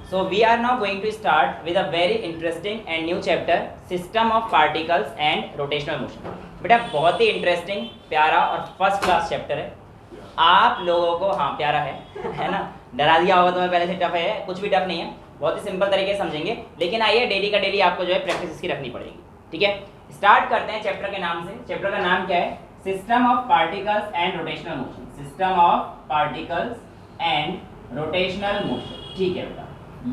So we are now going to start with a very interesting and new chapter, system of particles and rotational motion. बेटा बहुत ही interesting, प्यारा और first class chapter है. आप लोगों को हाँ प्यारा है ना, डरा दिया होगा तुम्हें पहले से. टफ है? कुछ भी टफ नहीं है, बहुत ही सिंपल तरीके से समझेंगे. लेकिन आइए डेली का डेली आपको जो है प्रैक्टिस इसकी रखनी पड़ेगी. ठीक है, स्टार्ट करते हैं चैप्टर के नाम से. चैप्टर का नाम क्या है? System of particles and rotational motion. System of particles and rotational motion. ठीक है बेटा,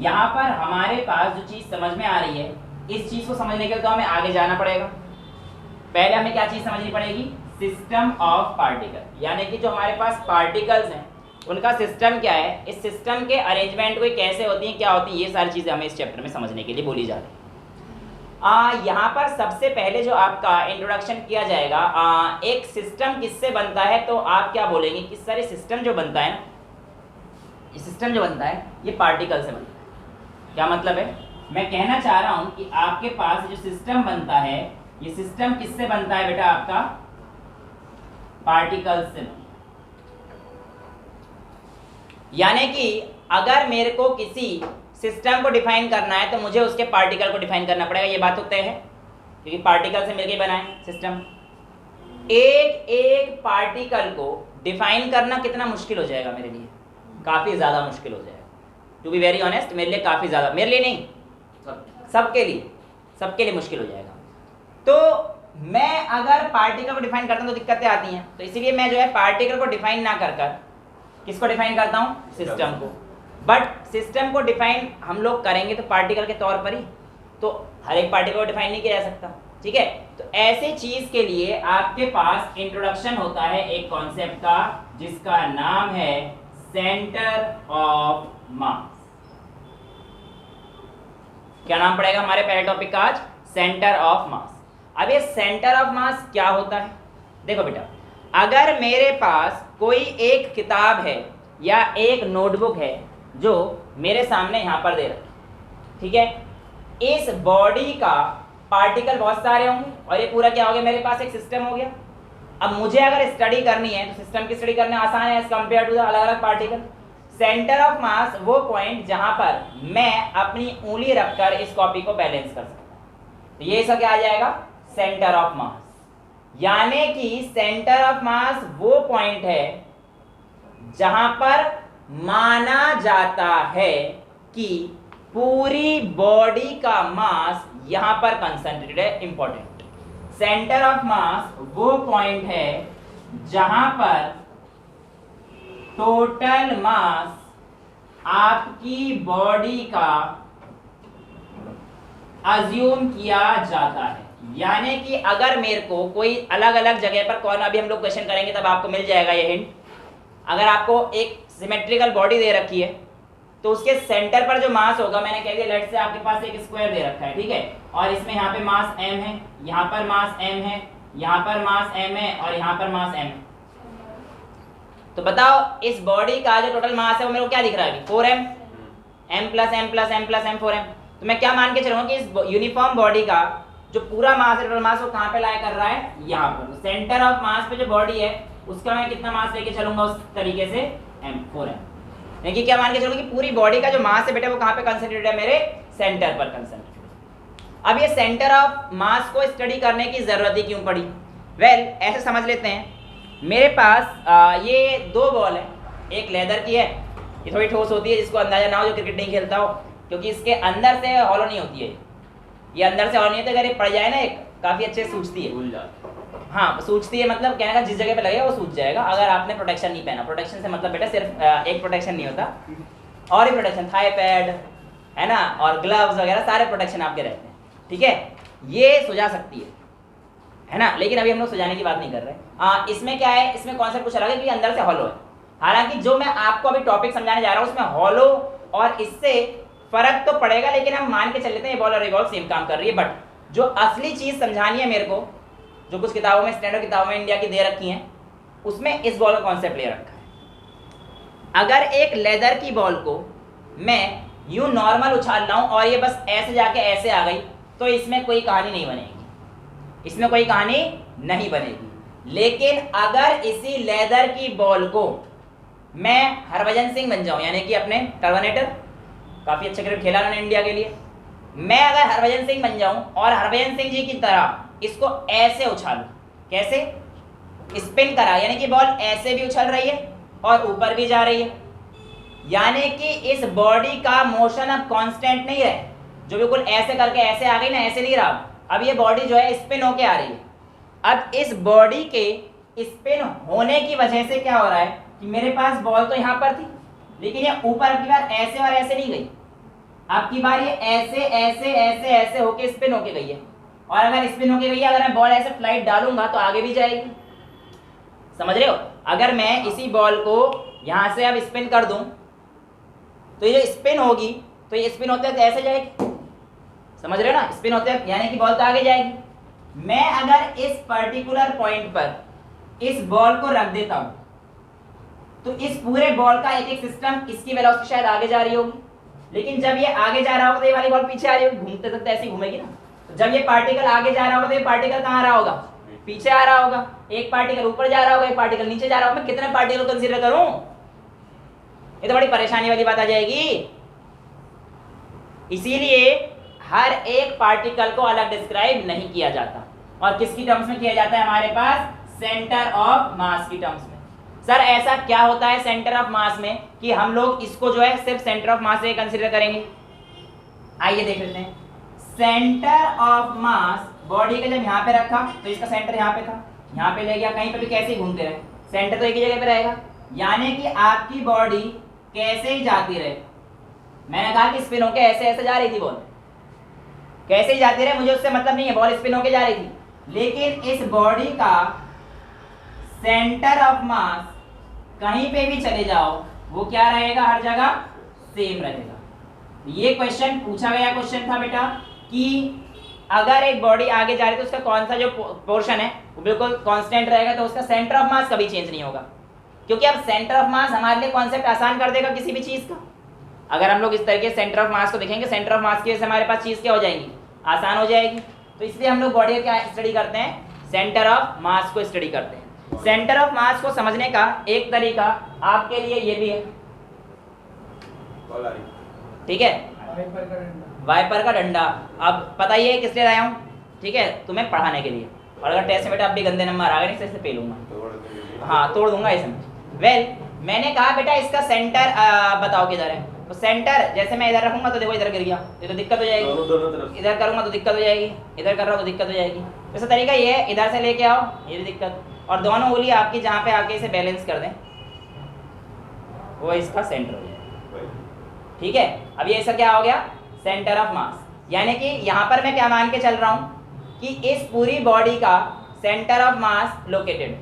यहाँ पर हमारे पास जो चीज़ समझ में आ रही है, इस चीज़ को समझने के लिए तो हमें आगे जाना पड़ेगा. पहले हमें क्या चीज़ समझनी पड़ेगी? सिस्टम ऑफ पार्टिकल, यानी कि जो हमारे पास पार्टिकल्स हैं उनका सिस्टम क्या है, इस सिस्टम के अरेंजमेंट को कैसे होती हैं, क्या होती है, ये सारी चीज़ें हमें इस चैप्टर में समझने के लिए बोली जा रही है. यहाँ पर सबसे पहले जो आपका इंट्रोडक्शन किया जाएगा, एक सिस्टम किससे बनता है, तो आप क्या बोलेंगे कि सर सिस्टम जो बनता है ना, ये सिस्टम जो बनता है ये पार्टिकल से बनता है. क्या मतलब है? मैं कहना चाह रहा हूं कि आपके पास जो सिस्टम बनता है, ये सिस्टम किससे बनता है बेटा? आपका पार्टिकल्स से. यानी कि अगर मेरे को किसी सिस्टम को डिफाइन करना है तो मुझे उसके पार्टिकल को डिफाइन करना पड़ेगा. ये बात तो तय है, क्योंकि पार्टिकल से मिलकर बना है सिस्टम. एक एक पार्टिकल को डिफाइन करना कितना मुश्किल हो जाएगा मेरे लिए? काफ़ी ज़्यादा मुश्किल हो जाएगा. टू बी वेरी ऑनेस्ट, मेरे लिए काफ़ी ज़्यादा, मेरे लिए नहीं, सबके लिए मुश्किल हो जाएगा. तो मैं अगर पार्टिकल को डिफाइन करता हूँ तो दिक्कतें आती हैं. तो इसीलिए मैं जो है पार्टिकल को डिफाइन ना कर कर किसको डिफाइन करता हूँ? सिस्टम को. बट सिस्टम को डिफाइन हम लोग करेंगे तो पार्टिकल के तौर पर ही, तो हर एक पार्टिकल को डिफाइन नहीं किया जा सकता. ठीक है, तो ऐसे चीज़ के लिए आपके पास इंट्रोडक्शन होता है एक कॉन्सेप्ट का, जिसका नाम है सेंटर ऑफ मास. क्या नाम पड़ेगा हमारे पहले टॉपिक का आज? सेंटर ऑफ मास. अब ये सेंटर ऑफ मास क्या होता है? देखो बेटा, अगर मेरे पास कोई एक किताब है या एक नोटबुक है जो मेरे सामने यहाँ पर दे रखी, ठीक है, इस बॉडी का पार्टिकल बहुत सारे होंगे और ये पूरा क्या हो गया, मेरे पास एक सिस्टम हो गया. अब मुझे अगर स्टडी करनी है तो सिस्टम की स्टडी करना आसान है एज कम्पेयर टू द अलग अलग पार्टिकल. सेंटर ऑफ मास वो पॉइंट जहां पर मैं अपनी उंगली रखकर इस कॉपी को बैलेंस कर सकता हूं. तो ये इसका क्या आ जाएगा? सेंटर ऑफ मास. यानी कि सेंटर ऑफ मास वो पॉइंट है जहां पर माना जाता है कि पूरी बॉडी का मास यहां पर कंसंट्रेटेड है. इंपॉर्टेंट, सेंटर ऑफ मास वो पॉइंट है जहां पर टोटल मास आपकी बॉडी का अज्यूम किया जाता है. यानी कि अगर मेरे को कोई अलग अलग जगह पर, कौन अभी हम लोग क्वेश्चन करेंगे तब आपको मिल जाएगा ये हिंट. अगर आपको एक सिमेट्रिकल बॉडी दे रखी है तो उसके सेंटर पर जो मास होगा, मैंने कह दिया लेट से आपके पास एक स्क्वायर दे रखा है, ठीक है, और इसमें यहाँ पे मास m है, यहाँ पर मास m है, यहाँ पर मास m है और यहाँ पर मास m है. तो बताओ इस बॉडी का जो टोटल मास है वो मेरे को क्या दिख रहा है? 4m, m plus m plus m plus m 4m. तो मैं क्या मान के चलूँगा कि इस यूनिफॉर्म बॉडी का जो पूरा मास है, टोटल मास, वो कहाँ पे लाई कर रहा है? यहाँ पर. सेंटर ऑफ मास पे जो बॉडी है उसका मैं कितना मास लेके चलूंगा उस तरीके से? m4m. यानी कि क्या मान के चलूंगा कि पूरी बॉडी का जो मास है बेटा वो कहाँ पे कंसंट्रेटेड है? मेरे सेंटर पर कंसंट्रेटेड. अब ये सेंटर ऑफ मास को स्टडी करने की जरूरत ही क्यों पड़ी? वेल, ऐसे समझ लेते हैं. मेरे पास ये दो बॉल है, एक लेदर की है, ये थोड़ी ठोस होती है, जिसको अंदाजा ना हो जो क्रिकेट नहीं खेलता हो, क्योंकि इसके अंदर से हॉलो नहीं होती है. ये अंदर से हॉलो नहीं होती, अगर ये पड़ जाए ना एक काफ़ी अच्छे सूझती है. हाँ, सूझती है, मतलब कहने का जिस जगह पे लगेगा वो सूझ जाएगा अगर आपने प्रोटेक्शन नहीं पहना. प्रोटेक्शन से मतलब बेटा सिर्फ एक प्रोटेक्शन नहीं होता, और भी प्रोटेक्शन, थाई पैड है ना, और ग्लव्स वगैरह सारे प्रोटेक्शन आपके रहते हैं. ठीक है, ये सुझा सकती है ना, लेकिन अभी हम लोग सुझाने की बात नहीं कर रहे. इसमें क्या है, इसमें कॉन्सेप्ट कुछ अलग है, क्योंकि अंदर से हॉलो है. हालांकि जो मैं आपको अभी टॉपिक समझाने जा रहा हूँ उसमें हॉलो और इससे फर्क तो पड़ेगा, लेकिन हम मान के चल लेते हैं ये बॉल और ये बॉल सेम काम कर रही है. बट जो असली चीज़ समझानी है मेरे को, जो कुछ किताबों में, स्टैंडर्ड किताबों में इंडिया की दे रखी हैं, उसमें इस बॉल का कॉन्सेप्ट ले रखा है. अगर एक लेदर की बॉल को मैं यूं नॉर्मल उछाल रहा हूं और ये बस ऐसे जाके ऐसे आ गई, तो इसमें कोई कहानी नहीं बनेगी, इसमें कोई कहानी नहीं बनेगी. लेकिन अगर इसी लेदर की बॉल को मैं हरभजन सिंह बन जाऊं, यानी कि अपने टर्मिनेटर, काफी अच्छा क्रिकेट खेला उन्होंने इंडिया के लिए। मैं अगर हरभजन सिंह बन जाऊं और हरभजन सिंह जी की तरह इसको ऐसे उछालूं, कैसे, स्पिन करा, यानी कि बॉल ऐसे भी उछल रही है और ऊपर भी जा रही है, यानी कि इस बॉडी का मोशन अब कांस्टेंट नहीं है, जो बिल्कुल ऐसे करके ऐसे आ गई ना, ऐसे नहीं रहा। अब ये बॉडी जो है स्पिन होके आ रही है। अब इस बॉडी के स्पिन होने की वजह से क्या हो रहा है कि मेरे पास बॉल तो यहाँ पर थी, लेकिन ये ऊपर अब की बार ऐसे और ऐसे नहीं गई, अब की बार ये ऐसे ऐसे ऐसे ऐसे होके स्पिन होके गई है। और अगर स्पिन होके गई है, अगर मैं बॉल ऐसे फ्लाइट डालूंगा तो आगे भी जाएगी, समझ रहे हो। अगर मैं इसी बॉल को यहाँ से अब स्पिन कर दूं तो ये स्पिन होगी, तो ये स्पिन होते ऐसे जाएगी, समझ रहे हो ना, स्पिन होते यानी कि बॉल तो आगे जाएगी। मैं अगर इस पर्टिकुलर पॉइंट पर इस बॉल को रख देता हूं तो इस पूरे बॉल का एक एक सिस्टम, इसकी वेलोसिटी शायद आगे जा रही होगी, लेकिन जब ये आगे जा रहा होगा तो ये वाली बॉल पीछे आ रही होगी, घूमते घूमते ऐसे ही घूमेगी ना। तो जब ये पार्टिकल आगे जा रहा होगा तो ये पार्टिकल कहाँ आ रहा होगा, पीछे आ रहा होगा। एक पार्टिकल ऊपर जा रहा होगा, एक पार्टिकल नीचे जा रहा होगा। मैं कितने पार्टिकल को कंसीडर करूं, ये तो बड़ी परेशानी वाली बात आ जाएगी। इसीलिए हर एक पार्टिकल को अलग डिस्क्राइब नहीं किया जाता, और किसकी टर्म्स में किया जाता है, हमारे पास सेंटर ऑफ मास की टर्म्स में। सर ऐसा क्या होता है सेंटर ऑफ मास में कि हम लोग इसको जो है सिर्फ सेंटर ऑफ मास से कंसीडर करेंगे। आइए देख लेते हैं। सेंटर ऑफ मास बॉडी का जब यहाँ पे रखा तो इसका सेंटर यहाँ पे था, यहाँ पे ले गया, कहीं पे भी कैसे ही घूमते रहे, सेंटर तो एक ही जगह पे रहेगा। यानी कि आपकी बॉडी कैसे ही जाती रहे, मैंने कहा कि स्पिन होके ऐसे ऐसे जा रही थी बॉल, कैसे ही जाती रहे, मुझे उससे मतलब नहीं है, बॉल स्पिन होके जा रही थी, लेकिन इस बॉडी का सेंटर ऑफ मास कहीं पे भी चले जाओ वो क्या रहेगा, हर जगह सेम रहेगा। ये क्वेश्चन पूछा गया क्वेश्चन था बेटा कि अगर एक बॉडी आगे जा रही है तो उसका कौन सा जो पोर्शन है वो बिल्कुल कांस्टेंट रहेगा, तो उसका सेंटर ऑफ मास कभी चेंज नहीं होगा। क्योंकि अब सेंटर ऑफ मास हमारे लिए कॉन्सेप्ट आसान कर देगा किसी भी चीज का। अगर हम लोग इस तरीके से सेंटर ऑफ मास को देखेंगे, सेंटर ऑफ मास की वजह से हमारे पास चीज क्या हो जाएगी, आसान हो जाएगी। तो इसलिए हम लोग बॉडी का स्टडी करते हैं, सेंटर ऑफ मास को स्टडी करते हैं। सेंटर ऑफ मास को समझने का एक तरीका आपके लिए ये भी है, ठीक है, वाइपर का डंडा। अब पता ही है किस लिए लाया हूँ, ठीक है, तुम्हें पढ़ाने के लिए, और अगर टेस्ट में बेटा अब भी गंदे नंबर आ गए नहीं पेलूंगा, हाँ तोड़ दूंगा इसमें। वेल मैंने कहा बेटा इसका सेंटर बताओ किधर है, तो सेंटर जैसे मैं इधर रखूंगा तो देखो इधर गिर गया, ये तो दिक्कत हो जाएगी, इधर करूंगा तो दिक्कत हो जाएगी, इधर कर रहा हूँ तो दिक्कत हो जाएगी। वैसा तरीका ये है, इधर से लेके आओ, ये भी दिक्कत, और दोनों उंगली आपकी जहाँ पे आके इसे बैलेंस कर दें वो इसका सेंटर हो जाएगा, ठीक है। अब ये इसका क्या हो गया, सेंटर ऑफ मास। यानी कि यहाँ पर मैं क्या मान के चल रहा हूँ कि इस पूरी बॉडी का सेंटर ऑफ मास लोकेटेड,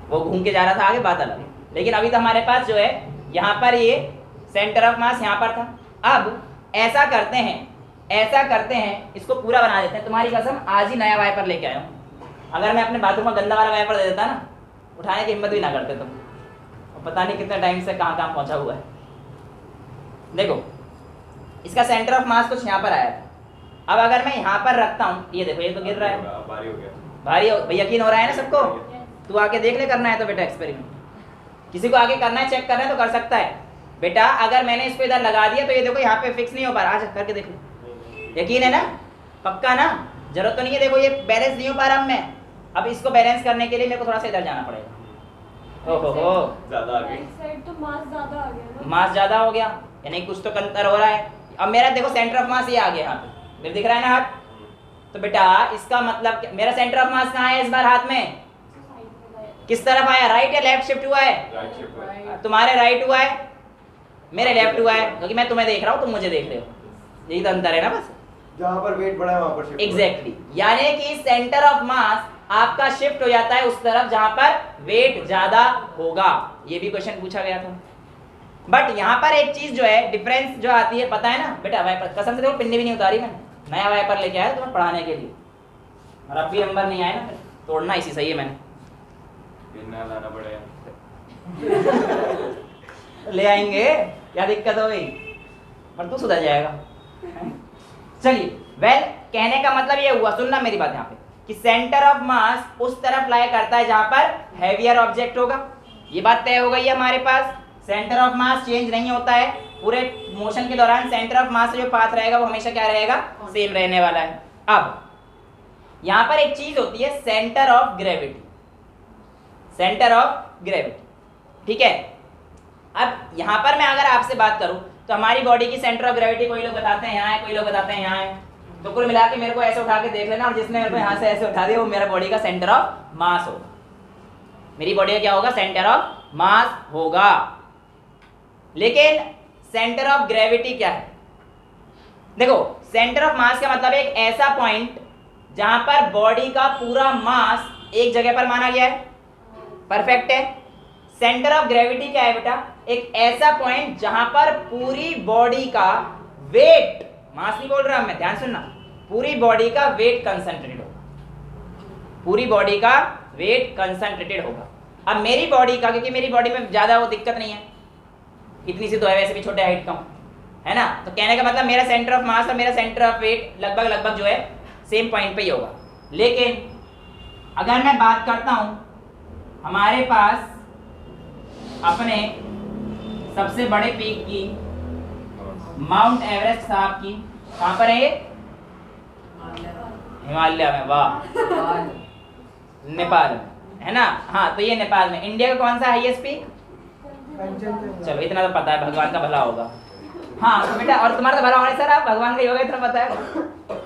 वो घूम के जा रहा था आगे बात अलग है, लेकिन अभी तो हमारे पास जो है यहाँ पर ये सेंटर ऑफ मास यहाँ पर था। अब ऐसा करते हैं इसको पूरा बना देते हैं। तुम्हारी कसम आज ही नया वाइपर लेके आया हूँ, अगर मैं अपने बाथरूम में गंदा वाला वाइपर दे देता ना, उठाने की हिम्मत भी ना करते तुम, और पता नहीं कितने टाइम से कहाँ कहाँ पहुँचा हुआ है। देखो इसका सेंटर ऑफ मास कुछ यहाँ पर आया था, अब अगर मैं यहाँ पर रखता हूँ, ये देखो ये तो गिर रहा है, भारी हो गया, यकीन हो रहा है ना सबको। तू आके देख ले, करना है तो बेटा एक्सपेरिमेंट, किसी को आगे करना है, चेक करना है तो कर सकता है बेटा। अगर मैंने इसको इधर लगा दिया तो ये देखो यहाँ पे फिक्स नहीं हो पा रहा, आज करके देख लो, यकीन है ना, पक्का ना, जरूरत तो नहीं है। देखो ये बैलेंस नहीं हो पा रहा मैं, अब इसको बैलेंस करने के लिए मेरे को थोड़ा सा इधर जाना पड़ेगा। ओहो ज्यादा आ गया, तो मास ज्यादा आ गया ना, मास ज्यादा हो गया, यानी कुछ तो अंतर हो रहा है। अब मेरा देखो सेंटर ऑफ मास ये आ गया यहाँ पे, मेरे दिख रहा है ना हाथ, तो बेटा इसका मतलब मेरा सेंटर ऑफ मास कहाँ है इस बार हाथ में, किस तरफ आया, राइट या लेफ्ट शिफ्ट हुआ है, तुम्हारे राइट हुआ है, मेरे लेफ्ट हुआ है, क्योंकि मैं तुम्हें देख रहा हूँ तुम मुझे देख रहे हो, यही तो अंतर है ना बस। जहाँ पर वेट बढ़ा है वहाँ पर शिफ्ट एग्जैक्टली, यानी कि सेंटर ऑफ मास आपका शिफ्ट हो जाता है उस तरफ जहां पर वेट ज्यादा होगा। ये भी क्वेश्चन पूछा गया था, बट यहाँ पर एक चीज जो है डिफरेंस जो आती है पता है ना बेटा, वाइपर कसम से देखो पिन्नी भी नहीं उतारी मैंने, नया वाइपर लेके आया तुम्हें पढ़ाने के लिए, और अब भी नंबर नहीं आए ना, तोड़ना इसी सही है मैंने लाना पड़ेगा ले आएंगे, क्या दिक्कत हो गई, पर तू सुधर जाएगा। चलिए वेल कहने का मतलब ये हुआ, सुनना मेरी बात यहाँ पे, कि सेंटर ऑफ मास उस तरफ लाई करता है जहां पर हैवियर ऑब्जेक्ट होगा। ये बात तय हो गई है हमारे पास, सेंटर ऑफ मास चेंज नहीं होता है, पूरे मोशन के दौरान सेंटर ऑफ मास जो पाथ रहेगा वो हमेशा क्या रहेगा, सेम रहने वाला है। अब यहां पर एक चीज होती है centre of gravity, centre of gravity, ठीक है। अब यहां पर मैं अगर आपसे बात करूं तो हमारी बॉडी की सेंटर ऑफ ग्रेविटी कोई लोग बताते हैं यहाँ है, कोई लोग बताते हैं यहाँ है, तो कुल मिला के मेरे को ऐसे उठा के देख लेना, और जिसने मेरे को यहाँ से ऐसे उठा दिया वो मेरा बॉडी का सेंटर ऑफ मास होगा, मेरी बॉडी का क्या होगा, सेंटर ऑफ मास होगा। लेकिन सेंटर ऑफ ग्रेविटी क्या है? देखो सेंटर ऑफ मास का मतलब एक ऐसा पॉइंट जहां पर बॉडी का पूरा मास एक जगह पर माना गया है, परफेक्ट है। सेंटर ऑफ ग्रेविटी क्या है बेटा? एक ऐसा पॉइंट जहां पर पूरी बॉडी का वेट, मास नहीं बोल रहा मैं, ध्यान सुनना, पूरी बॉडी का वेट कंसंट्रेटेड होगा, पूरी बॉडी का वेट कंसंट्रेटेड होगा। अब मेरी बॉडी का, क्योंकि मेरी बॉडी में ज्यादा वो दिक्कत नहीं है, इतनी सी तो है, वैसे भी छोटे हाइट का हूं, है ना, तो कहने का मतलब मेरा सेंटर ऑफ मास और मेरा सेंटर ऑफ वेट लगभग जो है सेम पॉइंट पे ही होगा। लेकिन अगर मैं बात करता हूं हमारे पास अपने सबसे बड़े पीक की, माउंट एवरेस्ट साहब की, कहां पर है ये? हिमालय में, वाह, नेपाल में, है ना, हाँ तो ये नेपाल में। इंडिया का कौन सा हाईएस्ट पीक? चलो इतना तो पता है, भगवान का भला होगा। हाँ तो बेटा, और तुम्हारा तो भला होगा सर, आप भगवान का ही होगा, इतना पता है।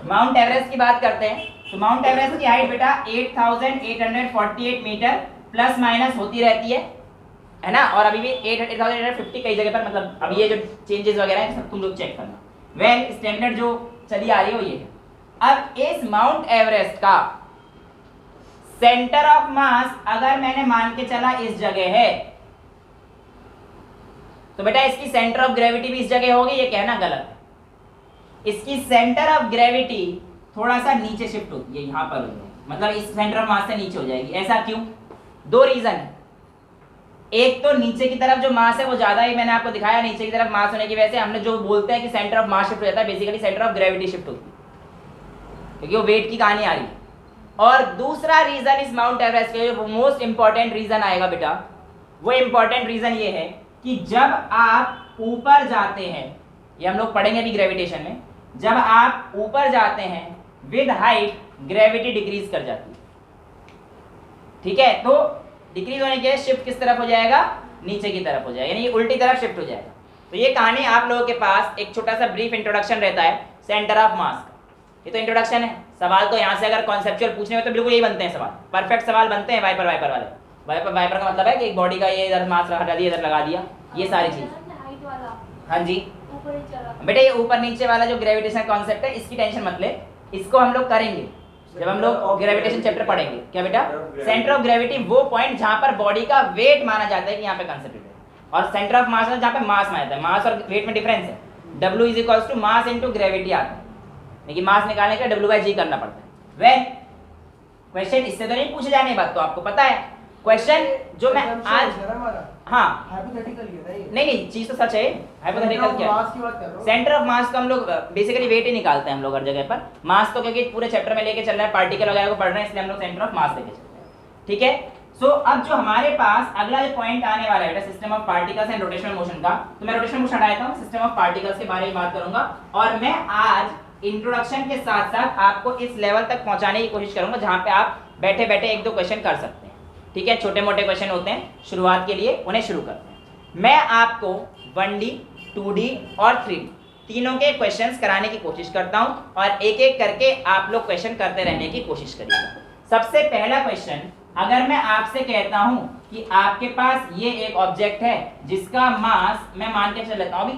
माउंट एवरेस्ट की बात करते हैं तो माउंट एवरेस्ट की हाइट बेटा 8848 मीटर प्लस माइनस होती रहती है ना, और अभी भी 8850 कई जगह पर, मतलब अभी ये जो चेंजेस वगैरह हैं सब तुम लोग चेक करना। वेल स्टैंडर्ड जो चली आ रही है वो ये है। अब इस माउंट एवरेस्ट का सेंटर ऑफ मास अगर मैंने मान के चला इस जगह है, तो बेटा इसकी सेंटर ऑफ ग्रेविटी भी इस जगह होगी, ये कहना गलत है। इसकी सेंटर ऑफ ग्रेविटी थोड़ा सा नीचे शिफ्ट होती है, यहां पर होती है, मतलब इस सेंटर ऑफ मास से नीचे हो जाएगी। ऐसा क्यों? दो रीजन है। एक तो नीचे की तरफ जो मास है वो ज्यादा ही, मैंने आपको दिखाया, नीचे की तरफ मास होने की वजह से हमने जो बोलते हैं कि सेंटर ऑफ मास शिफ्ट हो जाता है, basically centre of gravity shift होती है, क्योंकि वो वेट की कहानी आ रही है। और दूसरा रीजन इस माउंट एवरेस्ट के जो मोस्ट इंपॉर्टेंट रीजन आएगा बेटा, वो इंपॉर्टेंट रीजन ये है कि जब आप ऊपर जाते हैं, ये हम लोग पढ़ेंगे अभी ग्रेविटेशन में, जब आप ऊपर जाते हैं विद हाइट ग्रेविटी डिक्रीज कर जाती है, ठीक है। तो डिक्रीज होने के शिफ्ट किस तरफ हो जाएगा? नीचे की तरफ हो जाएगा, यानी उल्टी तरफ शिफ्ट हो जाएगा। तो ये कहानी आप लोगों के पास एक छोटा सा ब्रीफ इंट्रोडक्शन रहता है सेंटर ऑफ मास का। ये तो इंट्रोडक्शन है, सवाल तो यहाँ से अगर कॉन्सेप्चुअल पूछने में तो बिल्कुल यही बनते हैं सवाल, परफेक्ट सवाल बनते हैं वाइपर वाले। वाइपर का मतलब है कि एक बॉडी का ये इधर मास हटा दिया, इधर लगा दिया, ये सारी चीज। हाँ जी बेटा, ये ऊपर नीचे वाला जो ग्रेविटेशन कॉन्सेप्ट है इसकी टेंशन मत ले, इसको हम लोग करेंगे जब हम लोग ग्रेविटेशन चैप्टर पढ़ेंगे। क्या बेटा? सेंटर ऑफ ग्रेविटी वो पॉइंट जहां पर बॉडी का वेट माना जाता है कि यहाँ पे कंसेप्टेड है, और सेंटर ऑफ मास जहां पे मास माना जाता है। मास और वेट में डिफरेंस है, W is mass into gravity आता है, लेकिन मास निकालने के लिए W/G करना पड़ता है। वेल क्वेश्चन इससे तो नहीं पूछे जाने, बात तो आपको पता है। क्वेश्चन जो मैं आज, हाँ नहीं चीज तो सच है, हाइपोथेटिकल क्या है? सेंटर ऑफ मास को हम लोग बेसिकली वेट ही निकालते हैं हम लोग हर जगह पर। मास तो क्योंकि पूरे चैप्टर में लेके चल रहे हैं, पार्टिकल वगैरह को पढ़ रहे हैं, इसलिए हम लोग सेंटर ऑफ मास लेके चलते हैं, ठीक है। सो अब जो हमारे पास अगला जो पॉइंट आने वाला है बेटा, system of particles and rotational motion का, तो मैं रोटेशनल मोशन हटाया था, सिस्टम ऑफ पार्टिकल्स के बारे में बात करूंगा, और मैं आज इंट्रोडक्शन के साथ साथ आपको इस लेवल तक पहुंचाने की कोशिश करूंगा जहां पे आप बैठे बैठे एक दो क्वेश्चन कर सकते हैं, ठीक है। छोटे मोटे क्वेश्चन होते हैं शुरुआत के लिए, उन्हें शुरू करते हैं। मैं आपको 1D 2D और 3D तीनों के क्वेश्चंस कराने की कोशिश करता हूं, और एक एक करके आप लोग क्वेश्चन करते रहने की कोशिश करिएगा। सबसे पहला क्वेश्चन, अगर मैं आपसे कहता हूं कि आपके पास ये एक ऑब्जेक्ट है जिसका मास मैं मान के चल लेता हूं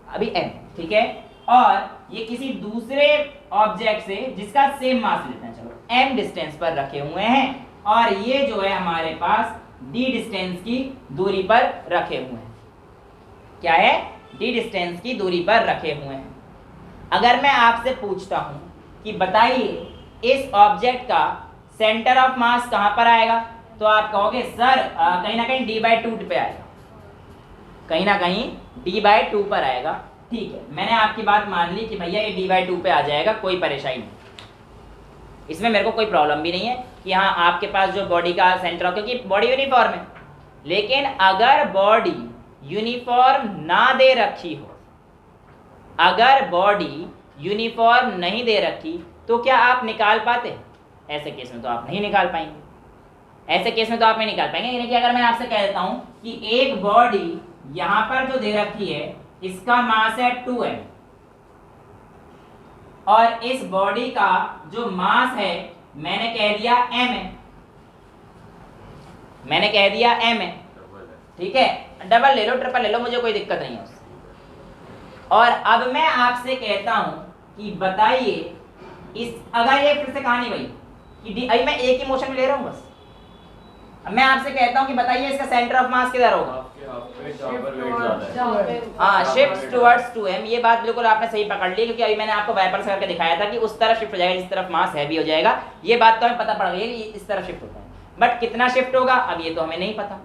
अभी m, ठीक है, और ये किसी दूसरे ऑब्जेक्ट से जिसका सेम मास लेते हैं, चलो m डिस्टेंस पर रखे हुए हैं, और ये जो है हमारे पास d डिस्टेंस की दूरी पर रखे हुए हैं। क्या है? d डिस्टेंस की दूरी पर रखे हुए हैं। अगर मैं आपसे पूछता हूं कि बताइए इस ऑब्जेक्ट का सेंटर ऑफ मास कहां पर आएगा, तो आप कहोगे सर कहीं ना कहीं d/2 पे आएगा, कहीं ना कहीं d/2 पर आएगा। ठीक है, मैंने आपकी बात मान ली कि भैया ये d/2 पे आ जाएगा, कोई परेशानी नहीं, इसमें मेरे को कोई प्रॉब्लम भी नहीं है कि हाँ आपके पास जो बॉडी का सेंटर ऑफ, क्योंकि बॉडी यूनिफॉर्म है, लेकिन अगर बॉडी यूनिफॉर्म ना दे रखी हो, अगर बॉडी यूनिफॉर्म नहीं दे रखी तो क्या आप निकाल पाते? ऐसे केस में तो आप नहीं निकाल पाएंगे, ऐसे केस में तो आप नहीं निकाल पाएंगे। यानी कि अगर मैं आपसे कह देता हूं कि एक बॉडी यहां पर जो दे रखी है इसका मास है 2m और इस बॉडी का जो मास है मैंने कह दिया m है, मैंने कह दिया m है, ठीक है। डबल ले लो, ट्रिपल ले लो, मुझे कोई दिक्कत नहीं है उससे। और अब मैं आपसे कहता हूं कि बताइए इस, अगर ये फिर से कहानी वही कि अभी मैं एक ही मोशन में ले रहा हूं बस, अब मैं आपसे कहता हूं कि बताइए इसका सेंटर ऑफ मास किधर होगा? हाँ, शिफ्ट टुवर्ड्स 2m। ये बात बिल्कुल आपने सही पकड़ ली, क्योंकि अभी मैंने आपको वाइपर से करके दिखाया था कि उस तरफ शिफ्ट हो जाएगा जिस तरफ मास हैवी हो जाएगा। ये बात तो हमें पता पड़ गई कि इस तरफ शिफ्ट होता है, बट कितना शिफ्ट होगा अब ये तो हमें नहीं पता।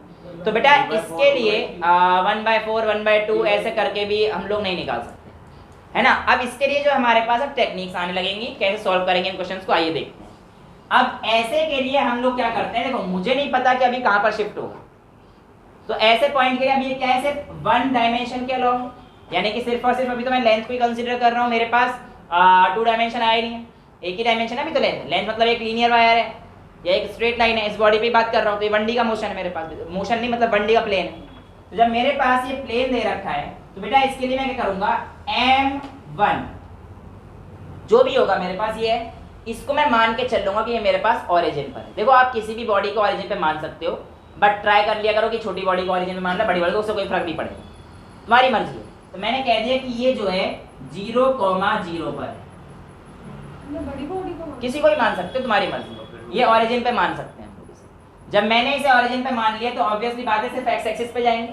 तो बेटा इसके लिए 1/4 1/2 ऐसे करके भी हम लोग नहीं निकाल सकते, है ना। अब इसके लिए जो हमारे पास अब टेक्निक्स आने लगेंगी, कैसे सॉल्व करेंगे इन क्वेश्चंस को, आइए देखते हैं। अब ऐसे के लिए हम लोग क्या करते हैं, देखो मुझे नहीं पता कि अभी कहां पर शिफ्ट होगा, तो ऐसे पॉइंट के लिए अब ये क्या है, सिर्फ 1 डायमेंशन के अलोंग, यानी कि सिर्फ और सिर्फ अभी तो मैं लेंथ को ही कंसीडर कर रहा हूं, मेरे पास 2 डायमेंशन आया नहीं है, एक ही डायमेंशन है अभी तो लेंथ। लेंथ मतलब एक लीनियर वायर है या एक स्ट्रेट लाइन है, इस बॉडी पे बात कर रहा हूं, तो ये 1D का मोशन है मेरे पास, मोशन नहीं मतलब 1D का प्लेन है। तो जब मेरे पास ये प्लेन दे रखा है तो बेटा इसके लिए मैं क्या करूंगा, m1 जो भी होगा मेरे पास ये है, इसको मैं मान के चल लूंगा कि ये मेरे पास ओरिजिन पर है। देखो आप किसी भी बॉडी को ओरिजिन पे मान सकते हो, बट ट्राई कर लिया करो कि छोटी बॉडी को ओरिजिन पे मान लो, बड़ी बॉडी को उससे कोई फर्क नहीं पड़ेगा, तुम्हारी मर्जी है। तो मैंने कह दिया कि ये जो है 0,0 पर है, किसी को भी मान सकते हो, तुम्हारी मर्जी, ये ओरिजिन पे मान सकते हैं। जब मैंने इसे ओरिजिन पे मान लिया तो ऑब्वियसली बात है सिर्फ एक्स एक्सिस पे जाएंगे,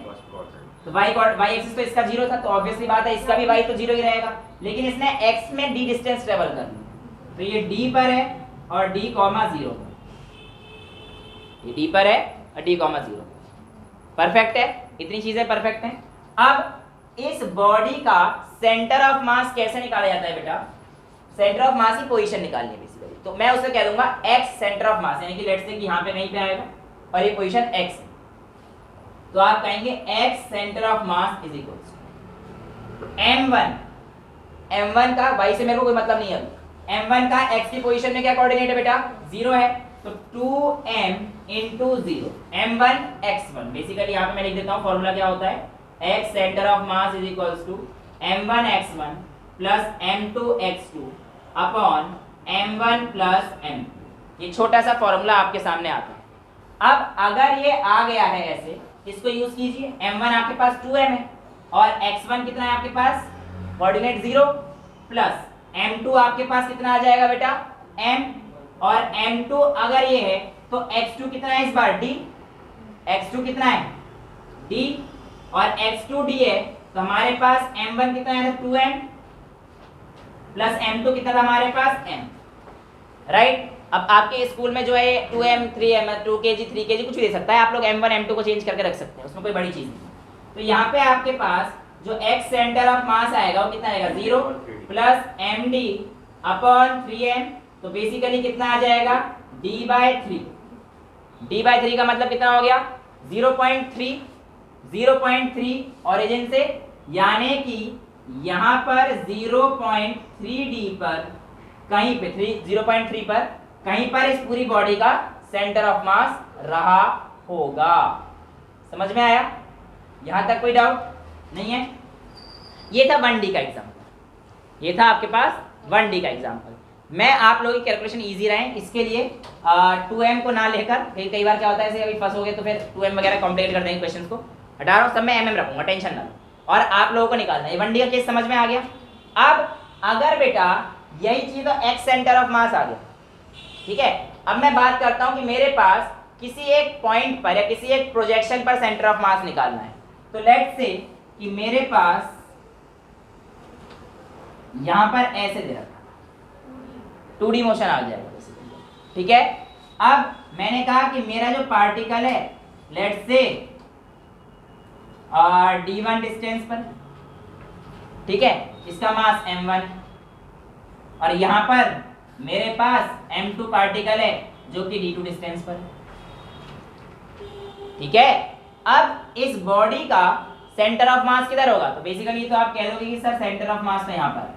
तो वाई एक्सिस पे इसका 0 था, तो ऑब्वियसली बात है इसका भी वाई तो 0 ही रहेगा, लेकिन इसने एक्स में d डिस्टेंस ट्रेवल कर लिया, तो ये d पर है और d, 0 पर, ये d पर है और d, 0। परफेक्ट है, इतनी चीजें परफेक्ट हैं। अब इस बॉडी का सेंटर ऑफ मास कैसे निकाला जाता है बेटा, सेंटर ऑफ मास की पोजीशन निकालनी है बेसिकली, तो मैं उसे कह दूंगा x सेंटर ऑफ मास, यानी कि लेट्स से कि यहां पे कहीं पे आएगा और ये पोजीशन x है, तो आप कहेंगे x centre of mass is equals to m1 का y से मेरे को कोई मतलब नहीं है, m1 का x की पोजीशन में क्या कोऑर्डिनेट है बेटा, 0 है, तो 2m into 0, m1 x1। Basically यहां पे मैं लिख देता हूं फॉर्मूला क्या होता है, x centre of mass is equals to m1 x1 plus m2 x2 upon m1 plus m2। ये छोटा सा फॉर्मूला आपके सामने आता है। अब अगर ये आ गया है ऐसे, इसको यूज कीजिए, m1 आपके पास 2m है और x1 कितना है आपके पास, कोऑर्डिनेट 0, प्लस m2 आपके पास कितना आ जाएगा बेटा, m, और m2 अगर ये है तो x2 कितना है इस बार, d, x2 कितना है d, और x2 d है, तो हमारे पास m1 कितना है 2m प्लस m2 कितना था हमारे पास m, राइट। अब आपके स्कूल में जो है 2m 3m 2 kg 3 kg कुछ भी दे सकता है, आप लोग m1 m2 को चेंज करके रख सकते हैं, उसमें कोई बड़ी चीज नहीं। तो यहाँ पे आपके पास जो x सेंटर ऑफ मास आएगा वो कितना आएगा, 0 प्लस md अपॉन 3m, तो बेसिकली कितना आ जाएगा, d/3। d/3 का मतलब कितना हो गया, 0.3 ओरिजिन से, यानी कि यहाँ पर 0.3d पर कहीं पे 0.3 पर कहीं पर इस पूरी बॉडी का सेंटर ऑफ मास रहा होगा। समझ में आया, यहां तक कोई डाउट नहीं है। ये था 1D का एग्जांपल, ये था आपके पास 1D का एग्जांपल। मैं आप लोगों की कैलकुलेशन इजी रहे इसके लिए 2m को ना लेकर, कई बार क्या होता है ऐसे अभी फंस हो गए तो फिर 2m वगैरह कॉम्प्लीट कर देंगे, क्वेश्चन को हटा रहा हूँ, सब मैं mm रखूंगा, टेंशन ना लो, और आप लोगों को निकालना है। 1D का केस समझ में आ गया। अब अगर बेटा यही चीज तो x सेंटर ऑफ मास आ गया, ठीक है। अब मैं बात करता हूं कि मेरे पास किसी एक पॉइंट पर या किसी एक प्रोजेक्शन पर सेंटर ऑफ मास निकालना है, तो लेट्स से कि मेरे पास यहां पर ऐसे दे रखा 2D मोशन आ जाएगा, ठीक है। अब मैंने कहा कि मेरा जो पार्टिकल है लेट्स से d1 डिस्टेंस पर, ठीक है, इसका मास m1, और यहां पर मेरे पास m2 पार्टिकल है जो कि d2 डिस्टेंस पर, ठीक है। अब इस बॉडी का सेंटर ऑफ मास किधर होगा, तो बेसिकली तो आप कह दोगे कि सर सेंटर ऑफ मास तो यहाँ पर है,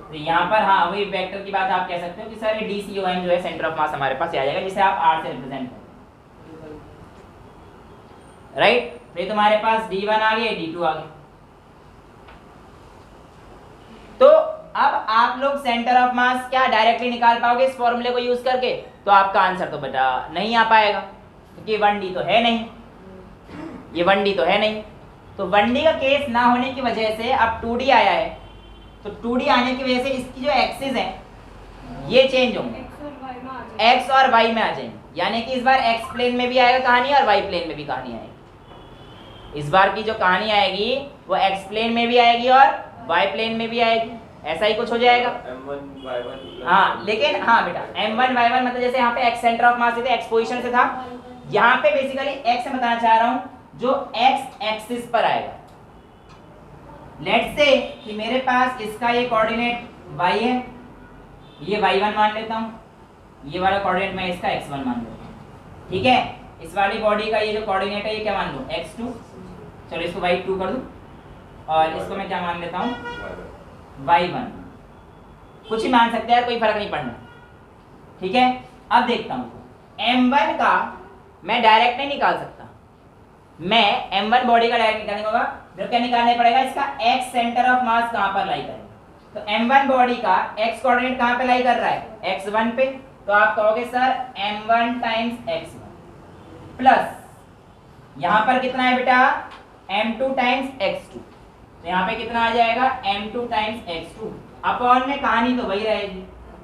तो यहाँ पर हाँ वही वेक्टर की बात आप कह सकते हो कि सर ये DCOM जो है सेंटर ऑफ मास हमारे पास आ जाएगा, जिसे आप R से रिप्रेजेंट करें, राइट। तो ये तुम्हारे पास D1 आ गया, D2 आ गया। तो अब आप लोग सेंटर ऑफ मास क्या डायरेक्टली निकाल पाओगे इस फॉर्मूले को यूज करके, तो आपका आंसर तो बेटा नहीं आ पाएगा, क्योंकि 1D तो है नहीं, ये 1D तो है नहीं। तो 1D का केस ना होने की वजह से अब 2D आया है, तो 2D आने की वजह से इसकी जो एक्सिस है ये चेंज होंगे, एक्स और वाई में आ जाएंगे, यानी कि इस बार एक्स प्लेन में भी आएगा कहानी और वाई प्लेन में भी कहानी आएगी। इस बार की जो कहानी आएगी वो एक्स प्लेन में भी आएगी और वाई प्लेन में भी आएगी, ऐसा ही कुछ हो जाएगा। M1Y1 हाँ लेकिन हाँ बेटा M1Y1 मतलब जैसे यहाँ पे एक्स सेंटर ऑफ मास से थे, एक्स पोजीशन से था, यहाँ पे बेसिकली एक्स मैं बताना चाह रहा हूँ जो एक्स एक्सिस पर आएगा। लेट्स से कि मेरे पास इसका ये कोऑर्डिनेट y है, ये y1 मान लेता हूँ, ये वाला कोऑर्डिनेट मैं इसका x1 मान लेता हूँ, ठीक है। इस वाली बॉडी का ये जो कोऑर्डिनेट है ये क्या मान लूँ x2, चलो इसको y2 कर दूँ, और इसको मैं क्या मान लेता हूँ y1, कुछ ही मान सकते हैं, कोई फर्क नहीं पड़ना, ठीक है। अब देखता हूँ m1 का मैं डायरेक्ट नहीं निकाल सकता, मैं m1 बॉडी का डायरेक्ट निकालने होगा, फिर क्या निकालना पड़ेगा, इसका x सेंटर ऑफ मास कहां पर लाई करेगा, तो m1 बॉडी का x कोऑर्डिनेट कहां पे लाई कर रहा है, x1 पे, तो आप कहोगे sir m1 times x1 plus यहां पर कितना है बेटा m2 टाइम्स x2, तो यहां पे कितना आ जाएगा m2 टाइम्स x2, अपॉन में कहानी तो वही रहेगी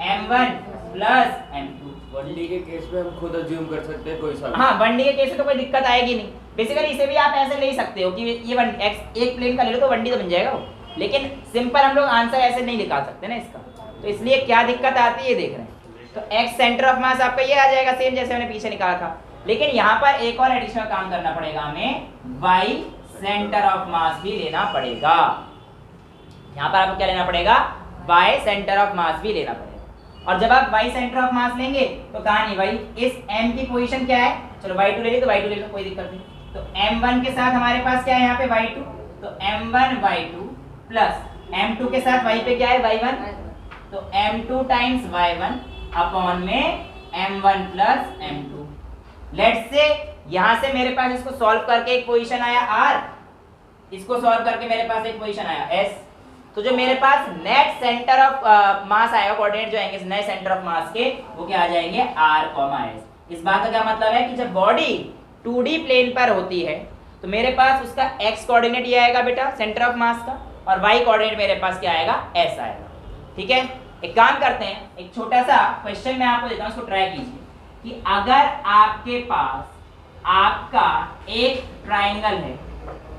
m1 प्लस m2। 1D के केस में हम खुद अज्यूम कर सकते हैं कोई सा, हाँ 1D के केस में तो कोई दिक्कत आएगी नहीं, बेसिकली इसे भी आप ऐसे ले सकते हो कि ये 1x एक प्लेन का ले लो तो 1D तो बन जाएगा वो, लेकिन सिंपल हम लोग आंसर ऐसे नहीं निकाल सकते ना इसका, तो इसलिए क्या दिक्कत आती है ये देख रहे हैं। तो x सेंटर ऑफ मास आपका ये आ जाएगा सेम जैसे मैंने पीछे निकाला था, लेकिन यहाँ पर एक और एडिशनल काम करना पड़ेगा हमें, y सेंटर ऑफ मास भी लेना पड़ेगा। यहाँ पर आपको क्या लेना पड़ेगा, y सेंटर ऑफ मास भी लेना पड़ेगा, और जब आप y सेंटर ऑफ मास लेंगे तो कहानी भाई इस m की पोजीशन क्या है, चलो y2 ले ली तो y2 ले लो, कोई दिक्कत नहीं, तो m1 के साथ हमारे पास क्या है यहाँ पे y2, तो m1 y2 प्लस m2 के साथ y पे क्या है y1, तो m2 टाइम्स y1 अपॉन में m1 plus m2। Let's say यहाँ से मेरे पास इसको सॉल्व करके एक पोजीशन आया r, इसको सॉल्व करके मेरे पास एक पोजीशन आया s, तो जो मेरे पास नेट सेंटर ऑफ मास आएगा, कोऑर्डिनेट जो आएंगे नए सेंटर ऑफ मास के, वो क्या आ जाएंगे r, s। इस बात का क्या मतलब है कि जब बॉडी 2D प्लेन पर होती है तो मेरे पास उसका x कोऑर्डिनेट ये आएगा बेटा सेंटर ऑफ मास का, और y कोऑर्डिनेट मेरे पास क्या आएगा, s आएगा, ठीक है। एक काम करते हैं, एक छोटा सा क्वेश्चन मैं आपको देता हूँ, इसको ट्राई कीजिए कि अगर आपके पास आपका एक ट्राइंगल है,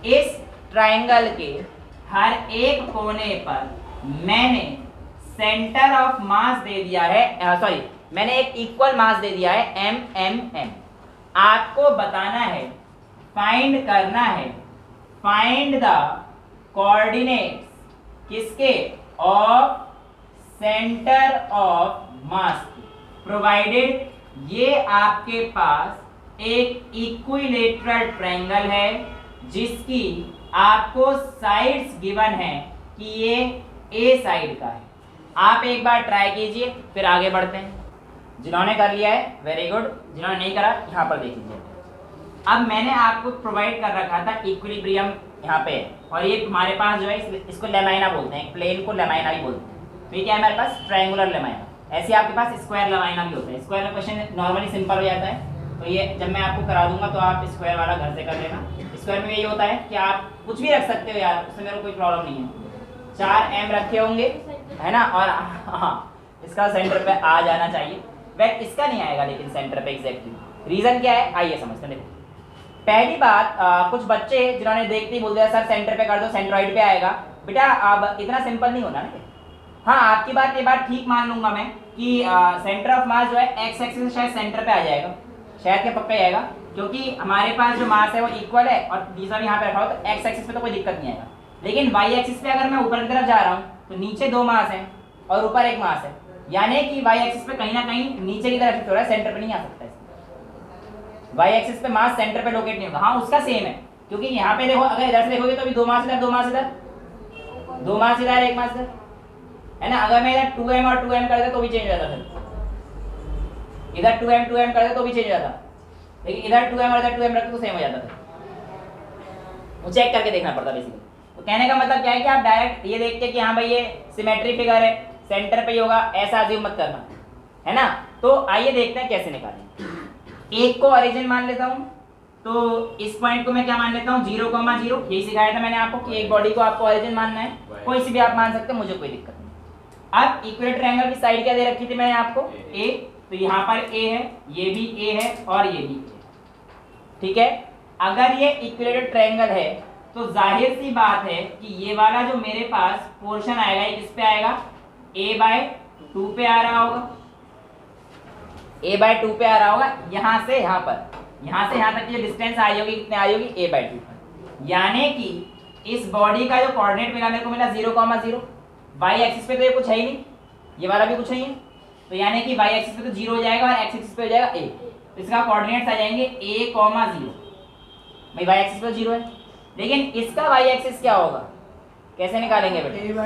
इस ट्राइंगल के हर एक कोने पर मैंने सेंटर ऑफ मास दे दिया है, सॉरी मैंने एक इक्वल मास दे दिया है m। आपको बताना है, फाइंड करना है, फाइंड द कोऑर्डिनेट्स किसके, of centre of mass, provided ये आपके पास एक इक्विलेटरल ट्रायंगल है जिसकी आपको साइड्स गिवन है कि ये ए साइड का है। आप एक बार ट्राई कीजिए, फिर आगे बढ़ते हैं। जिन्होंने कर लिया है वेरी गुड, जिन्होंने नहीं करा यहाँ पर देख लीजिए। अब मैंने आपको प्रोवाइड कर रखा था इक्विलिब्रियम यहाँ पे, और ये हमारे पास जो है इसको लेमाइना बोलते हैं, प्लेन को लेमाइना भी बोलते हैं। तो ये क्या है हमारे पास, ट्रायंगुलर लेमाइना। ऐसे आपके पास स्क्वायर लेमाइना भी होता है। स्क्वायर में क्वेश्चन नॉर्मली सिंपल हो जाता है, तो ये जब मैं आपको करा दूंगा तो आप स्क्वायर वाला घर से कर लेना। स्क्वायर में यही होता है कि आप कुछ भी रख सकते हो यार, उसमें मेरे को कोई प्रॉब्लम नहीं है। 4 m रखे होंगे है ना, और हाँ इसका सेंटर पे आ जाना चाहिए। वह इसका नहीं आएगा लेकिन सेंटर पे एग्जैक्टली। रीजन क्या है आइए समझते हैं। देखो पहली बात, कुछ बच्चे जिन्होंने देखते ही बोल दिया सर सेंटर पे कर दो सेंट्रॉइड पे आएगा। बेटा अब इतना सिंपल नहीं होना ना। हाँ आपकी बात, ये बात ठीक मान लूंगा मैं कि सेंटर ऑफ मास जो है एक्स एक्सिस शायद सेंटर पे आ जाएगा, शायद क्या पक्का ही आएगा, क्योंकि हमारे पास जो मास है वो इक्वल है और दूसरा भी यहाँ पे रखा हो तो एक्स एक्सिस पे तो कोई दिक्कत नहीं आएगा। लेकिन वाई एक्सिस पे अगर मैं ऊपर की तरफ जा रहा हूँ तो नीचे 2 मास है और ऊपर 1 मास है, यानी कि वाई एक्सिस पे कहीं ना कहीं नीचे की तरफ हो रहा है, सेंटर पे नहीं आ सकता। वाई एक्सिस पे मास सेंटर पे लोकेट नहीं होगा। हाँ उसका सेम है, क्योंकि यहाँ पे देखो, अगर इधर से देखोगे तो अभी 2 मास इधर, 2 मास इधर, 2 मास इधर, 1 मास इधर, है ना। अगर मैं इधर 2m और 2m कर दे तो भी चेंज हो जाता, फिर इधर 2m 2m कर दे तो भी चेंज हो जाता, लेकिन इधर 2m और इधर 2m रखते तो सेम हो जाता था। वो चेक करके देखना पड़ता बेसिकली। तो कहने का मतलब क्या है कि आप डायरेक्ट ये देख के कि हाँ भाई ये सिमेट्री फिगर है, सेंटर पे ही होगा, ऐसा अज्यूम मत करना, है ना। तो आइए देखते हैं कैसे निकालें। एक को ओरिजिन मान लेता हूँ, तो इस पॉइंट को मैं क्या मान लेता हूँ, 0,0। यही सिखाया था मैंने आपको कि एक बॉडी को आपको ओरिजिन मानना है, कोई सी भी आप मान सकते हैं, मुझे कोई दिक्कत नहीं। अब इक्विलेटरल ट्रायंगल की साइड क्या दे रखी थी मैंने आपको, ए, तो यहाँ पर ए है, ये भी ए है और ये भी ए, ठीक है। अगर ये इक्विलेटरल ट्रायंगल है तो जाहिर सी बात है कि ये वाला जो मेरे पास पोर्शन आएगा ये किस पे आएगा, a/2 पे आ रहा होगा, a/2 पे आ रहा होगा। यहाँ से यहाँ पर, यहाँ से यहाँ तक की जो डिस्टेंस आई होगी कितने आई होगी, a/2 पर। यानी कि इस बॉडी का जो कोऑर्डिनेट मिला मेरे को मिला 0,0, y एक्सिस पे तो ये कुछ है ही नहीं, ये वाला भी कुछ नहीं है, तो यानी कि y एक्सिस पे तो 0 हो जाएगा और x एक्सिस पे हो जाएगा a, तो इसका कोऑर्डिनेट्स आ जाएंगे a,0। भाई y एक्सिस पे 0 है, लेकिन इसका y एक्सिस क्या होगा, कैसे निकालेंगे बेटा,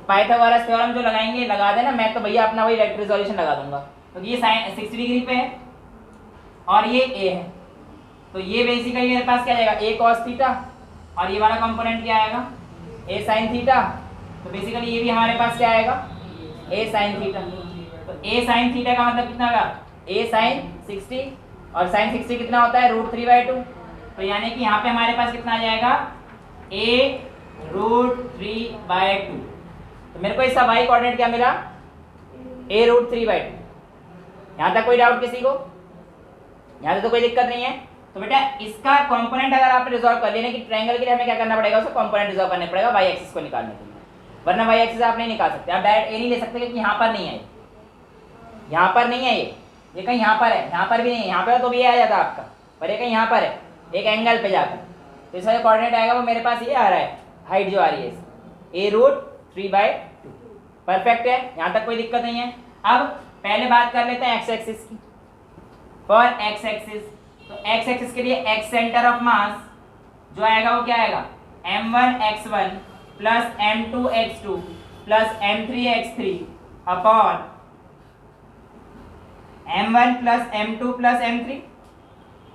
पाइथागोरस थ्योरम जो लगाएंगे लगा देना, मैं तो भैया अपना वही वेक्टर रिजोल्यूशन लगा दूंगा। तो ये sin 60 डिग्री पे है और ये a है, तो ये बेसिकली मेरे पास क्या आएगा, a cos थीटा, और ये वाला कंपोनेंट क्या आएगा, a sin थीटा। तो बेसिकली ये भी हमारे पास क्या आएगा, a sin थीटा। तो a sin थीटा का मतलब कितना होगा, a sin 60, और sin 60 कितना होता है, √3/2। तो यानी कि यहाँ पे हमारे पास कितना आ जाएगा, a √3/2। तो मेरे को इसका y कोऑर्डिनेट क्या मिला, a √3/2। यहाँ तक कोई डाउट किसी को, यहाँ से तो कोई दिक्कत नहीं है। तो बेटा इसका कंपोनेंट अगर आप रिजॉल्व कर लेने कि ट्रायंगल के लिए हमें क्या करना पड़ेगा, उसका कंपोनेंट रिजॉल्व करना पड़ेगा y एक्सिस को निकालने के लिए, वरना y एक्सिस आप नहीं निकाल सकते। आप डायरेक्ट a नहीं ले सकते क्योंकि यहाँ पर नहीं है, यहाँ पर नहीं है, ये कहीं यहाँ पर है, यहाँ पर भी नहीं है, यहाँ पर तो भी आ जाता आपका, पर ये कहीं यहाँ पर है एक एंगल पे जाकर। तो इसका जो कोऑर्डिनेट आएगा वो मेरे पास ये आ रहा है, हाइट जो आ रही है a√3/2। परफेक्ट है, यहाँ तक कोई दिक्कत नहीं है। अब पहले बात कर लेते हैं x एक्सिस की। फॉर x एक्सिस, तो x एक्सिस के लिए x सेंटर ऑफ मास जो आएगा वो क्या आएगा, m1x1 plus m2x2 plus m3x3 upon m1 plus m2 plus m3।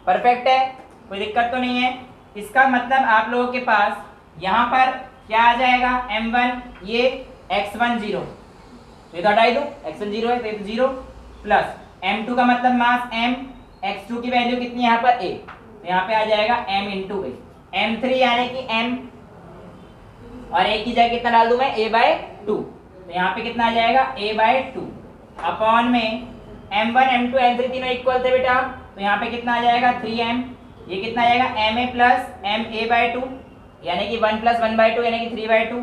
Perfect है, कोई दिक्कत तो नहीं है। इसका मतलब आप लोगों के पास यहाँ पर क्या आ जाएगा, m1 ये x1 0, तो ये तो हटाई दो, x1 0 है तो ये 0, प्लस m2 का मतलब मास m, x2 की वैल्यू कितनी है यहाँ पर a, तो यहाँ पे आ जाएगा m इंटू a, m3 यानी कि m, और a की जगह कितना डाल दूं मैं, a/2, तो यहाँ पे कितना आ जाएगा a/2 अपॉन में m1 m2 m3 तीनों इक्वल थे बेटा, तो यहाँ पे कितना आ जाएगा 3m, ये कितना आ जाएगा ma प्लस ma/2 यानी कि 1 प्लस 1/2 यानी कि 3/2,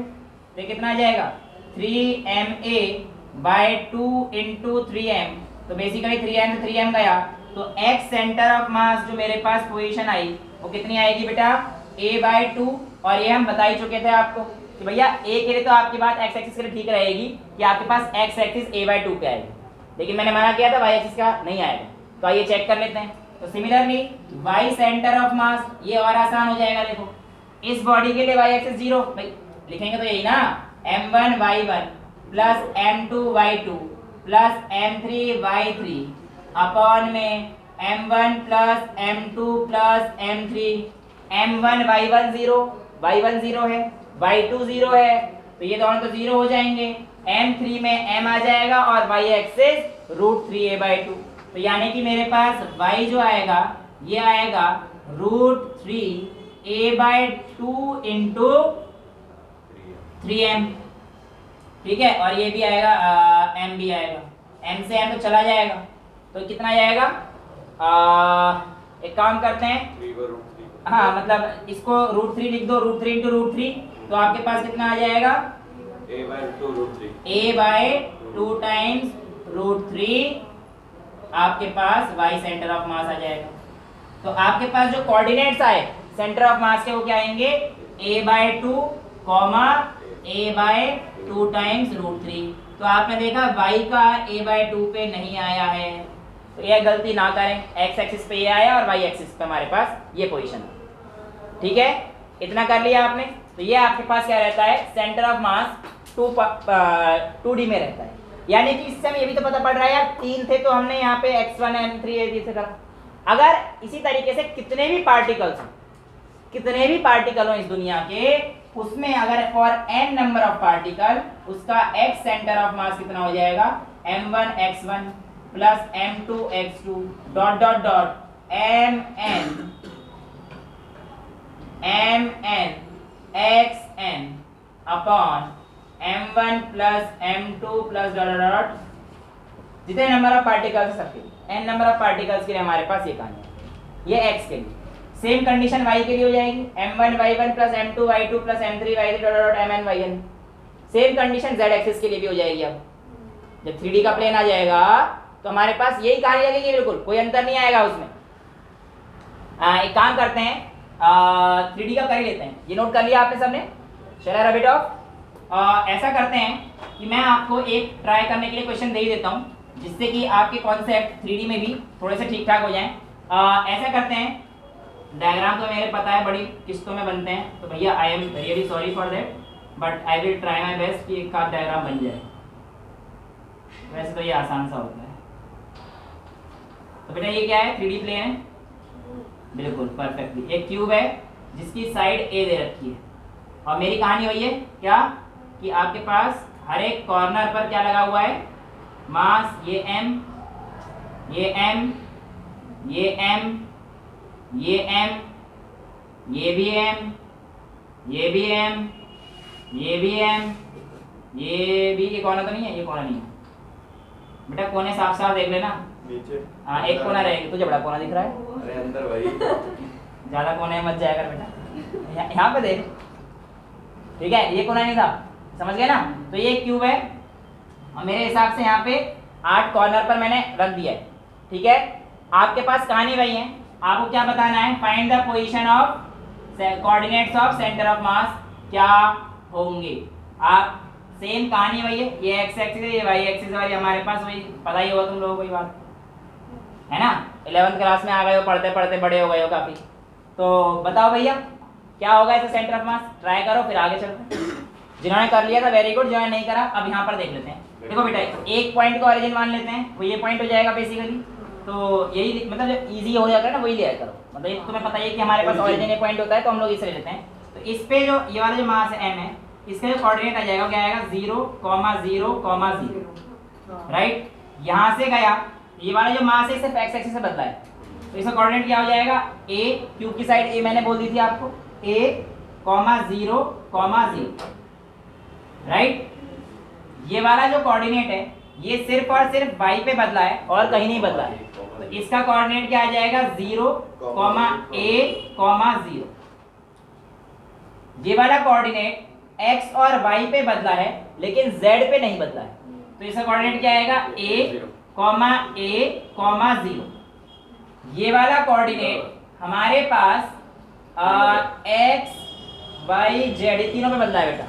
तो कितना आ जाएगा 3ma/2 इंटू 3m, तो बेसिकली 3m से 3m गया, तो x सेंटर ऑफ मास जो मेरे पास पोजीशन आई वो कितनी आएगी बेटा, a/2। और ये हम बता ही चुके थे आपको कि भैया a के लिए तो आपकी बात x एक्सिस के लिए ठीक रहेगी कि आपके पास x एक्सिस a/2 पे आएगी, लेकिन मैंने मना किया था y एक्सिस का नहीं आएगा। तो आइए चेक कर लेते हैं। तो सिमिलरली y सेंटर ऑफ मास, ये और आसान हो जाएगा। देखो इस बॉडी के लिए y एक्सिस 0, भाई लिखेंगे तो यही ना, m1y1 plus m2y2 plus m3y3 upon में m1 plus m2 plus m3, m1 y1 0, y1 0 है, y2 0 है, तो ये दोनों तो 0 हो जाएंगे, m3 में m आ जाएगा और y एक्सिस √3a/2, तो यानी कि मेरे पास y जो आएगा ये आएगा √3a/2 इंटू 3m, ठीक है, और ये भी आएगा m भी आएगा, m से m तो चला जाएगा, तो कितना जाएगा, एक काम करते हैं, हाँ मतलब इसको √3 लिख दो, √3 इंटू √3, तो आपके पास कितना आ जाएगा a/2 टाइम्स √3, आपके पास y सेंटर ऑफ मास आ जाएगा। तो आपके पास जो कोऑर्डिनेट्स आए सेंटर ऑफ मास के वो क्या आएंगे, a/2 a/2 टाइम्स √3। तो आपने देखा y का a/2 पे नहीं आया है, तो यह गलती ना करें, x एक्सिस पे ये आया और y एक्सिस पे हमारे पास ये पोजीशन है। ठीक है, इतना कर लिया आपने। तो ये आपके पास क्या रहता है, सेंटर ऑफ मास 2D में रहता है। यानी कि इससे हमें ये भी तो पता पड़ रहा है यार, 3 थे तो हमने यहाँ पे x1 m3 a से करा। अगर इसी तरीके से कितने भी पार्टिकल हो इस दुनिया के, उसमें अगर for n number of particle, उसका x सेंटर ऑफ मास कितना हो जाएगा, m1 x1 plus m2 x2 dot dot dot mn xn upon m1 plus m2 plus dot dot dot, जितने नंबर ऑफ पार्टिकल्स सबके n नंबर ऑफ पार्टिकल्स के लिए हमारे पास ये कहानी है। ये x के लिए सेम कंडीशन y के लिए हो जाएगी, m1 y1 plus m2 y2 plus m3 y3 dot dot mn yn। Same condition z axis के लिए भी हो जाएगी। अब जब 3D का प्लेन आ जाएगा तो हमारे पास यही कहानी लगेगी, बिल्कुल कोई अंतर नहीं आएगा उसमें। एक काम करते हैं, 3D का कर ही लेते हैं। ये नोट कर लिया आपने सबने, चला रबिट ऑफ। ऐसा करते हैं कि मैं आपको एक ट्राई करने के लिए क्वेश्चन दे ही देता हूँ, जिससे कि आपके कॉन्सेप्ट 3D में भी थोड़े से ठीक ठाक हो जाएं। ऐसा करते हैं, डायग्राम तो मेरे पता है बड़ी किस्तों में बनते हैं, तो भैया I am really sorry for that, but I will try my best कि एक आध डायग्राम बन जाए। वैसे तो ये आसान सा होता है। तो बेटा ये क्या है, 3D प्लेन है, बिल्कुल परफेक्टली। एक क्यूब है जिसकी साइड ए दे रखी है, और मेरी कहानी वही है क्या कि आपके पास हर एक कॉर्नर पर क्या लगा हुआ है, मास, ये m, ये m, ये m, ये m, ये भी m, ये भी m, ये भी m, ये भी, ये कोना तो नहीं है, ये कोना नहीं है बेटा, कोने साफ साफ देख लेना नीचे। हाँ एक कोना रहेगा, तुझे बड़ा कोना दिख रहा है, अरे अंदर भाई ज्यादा कोने मत जाया कर बेटा, यहाँ पे देख, ठीक है, ये कोना नहीं था, समझ गए ना। तो ये क्यूब है और मेरे हिसाब से यहाँ पे 8 कॉर्नर पर मैंने रख दिया है, ठीक है। आपके पास कहानी वही है, आपको क्या बताना है, find the position of coordinates of centre of मास क्या होंगे। आप सेम कहानी वही है, ये x एक्सिस है, ये y एक्सिस है, हमारे पास वही पता ही होगा तुम लोगों को, ये बात है ना, 11th क्लास में आ गए हो, पढ़ते पढ़ते बड़े हो गए हो काफी। तो बताओ भैया क्या होगा ऐसे सेंटर ऑफ मास, ट्राई करो फिर आगे चलते हैं। जिन्होंने कर लिया था वेरी गुड, जिन्होंने नहीं करा अब यहाँ पर देख लेते हैं। देखो बेटा एक पॉइंट को ओरिजिन मान लेते हैं, वो ये पॉइंट हो जाएगा बेसिकली। तो यही मतलब जो इजी हो जाएगा ना वही लिया करो, मतलब तुम्हें पता है कि हमारे पास ओरिजिन ये पॉइंट होता है, तो हम लोग इसे ले लेते हैं। तो इस पे जो ये वाला जो मास है m है, इसका जो कोऑर्डिनेट आ जाएगा क्या आएगा, 0, 0, 0, राइट। यहाँ से गया ये वाला जो मास है सिर्फ x एक्सिस से बदला है, तो इसका कोऑर्डिनेट क्या हो जाएगा, a, क्यूब की साइड a मैंने बोल दी थी आपको, a, 0, 0, राइट। ये वाला जो कोऑर्डिनेट है ये सिर्फ और सिर्फ y पे बदला है और कहीं नहीं बदला है, तो इसका कोऑर्डिनेट क्या आ जाएगा, 0, a, 0। ये वाला कोऑर्डिनेट x और y पे बदला है लेकिन z पे नहीं बदला है, तो इसका कोऑर्डिनेट क्या आएगा, a, 0। ये वाला कोऑर्डिनेट हमारे पास x, y, z ये तीनों पे बदला है बेटा,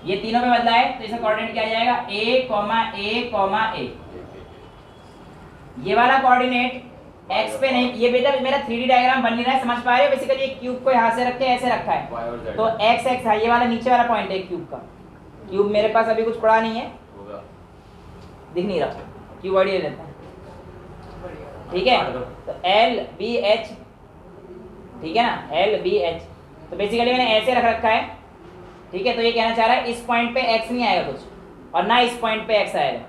ये तीनों पे बदला है, तो इसका कोऑर्डिनेट क्या आ जाएगा, a, a। ये वाला कोऑर्डिनेट x पे नहीं, ये बेटा मेरा 3D डायग्राम बन नहीं रहा है, समझ पा रहे हो। बेसिकली एक क्यूब को यहाँ से रख के ऐसे रखा है, तो x है, ये वाला नीचे वाला पॉइंट है क्यूब का। क्यूब मेरे पास अभी कुछ पड़ा नहीं है, दिख नहीं रहा, क्यूब बड़ी ले लेते हैं, ठीक है। तो L B H, ठीक है ना, L B H। तो बेसिकली मैंने ऐसे रख रखा है, ठीक है। तो ये कहना चाह रहा है इस पॉइंट पे x नहीं आएगा कुछ, और ना इस पॉइंट पे x आएगा।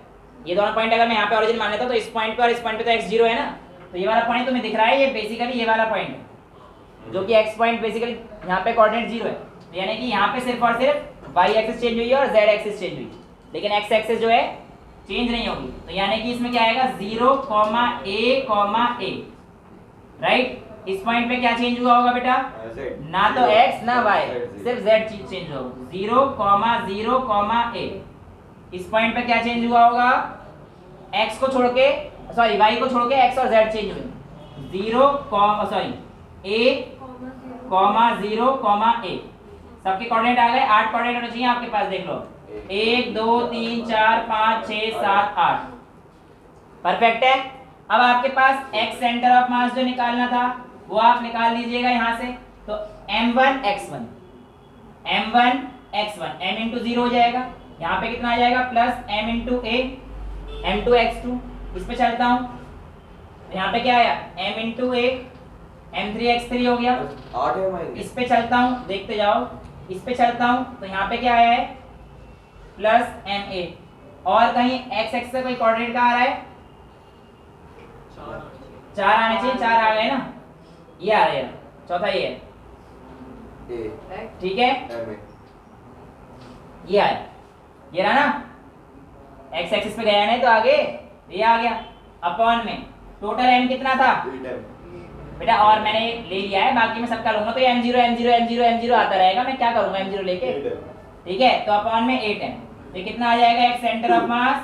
ये दोनों पॉइंट अगर मैं यहाँ पे ओरिजिन मान लेता हूँ, तो इस पॉइंट पे और इस पॉइंट पे तो x 0 है ना, तो ये वाला पॉइंट तुम्हें दिख रहा है, ये बेसिकली ये वाला पॉइंट है, जो कि x पॉइंट बेसिकली यहाँ पे कोऑर्डिनेट 0 है, तो यानी कि यहाँ पे सिर्फ और सिर्फ y एक्सिस चेंज हुई है और z एक्सिस चेंज हुई है, लेकिन x एक्सिस जो है चेंज नहीं होगी। तो यानी कि इसमें क्या आएगा, 0, a, a, राइट। इस पॉइंट पे क्या चेंज हुआ होगा बेटा, ना तो x ना y, सिर्फ z चेंज होगा, 0, 0, a। इस पॉइंट पे क्या चेंज हुआ होगा, x को छोड़ के, सॉरी y को छोड़ के x और z चेंज हुए, 0, a, 0, a। सबके कोऑर्डिनेट आ गए, 8 कोऑर्डिनेट होने चाहिए आपके पास, देख लो 1, 2, 3, 4, 5, 6, 7, 8, परफेक्ट है। अब आपके पास x सेंटर ऑफ मास जो निकालना था वो आप निकाल लीजिएगा यहाँ से। तो m1 x1 m इंटू 0 हो जाएगा, यहाँ पे कितना आ जाएगा plus m into a m2 x2। इस पे चलता हूँ, यहाँ पे क्या आया m into a m3 x3 हो गया। 8 m आएंगे। इस पे चलता हूँ, देखते जाओ, इस पे चलता हूँ तो यहाँ पे क्या आया है प्लस ma। और कहीं x एक्स से कोई कोऑर्डिनेट कहाँ आ रहा है, 4 आने चाहिए, 4 आ गए ना, ये आ रहा है, चौथा ये है, ठीक है, ये आया, ये रहा ना, x एक्सिस पे गया नहीं तो आगे ये आ गया, अपॉन में टोटल m कितना था बेटा, और मैंने ले लिया है, बाकी मैं सबका लूंगा तो ये m0 आता रहेगा, मैं क्या करूंगा m0 लेके, ठीक है, तो अपॉन में 8m, तो कितना आ जाएगा एक centre of mass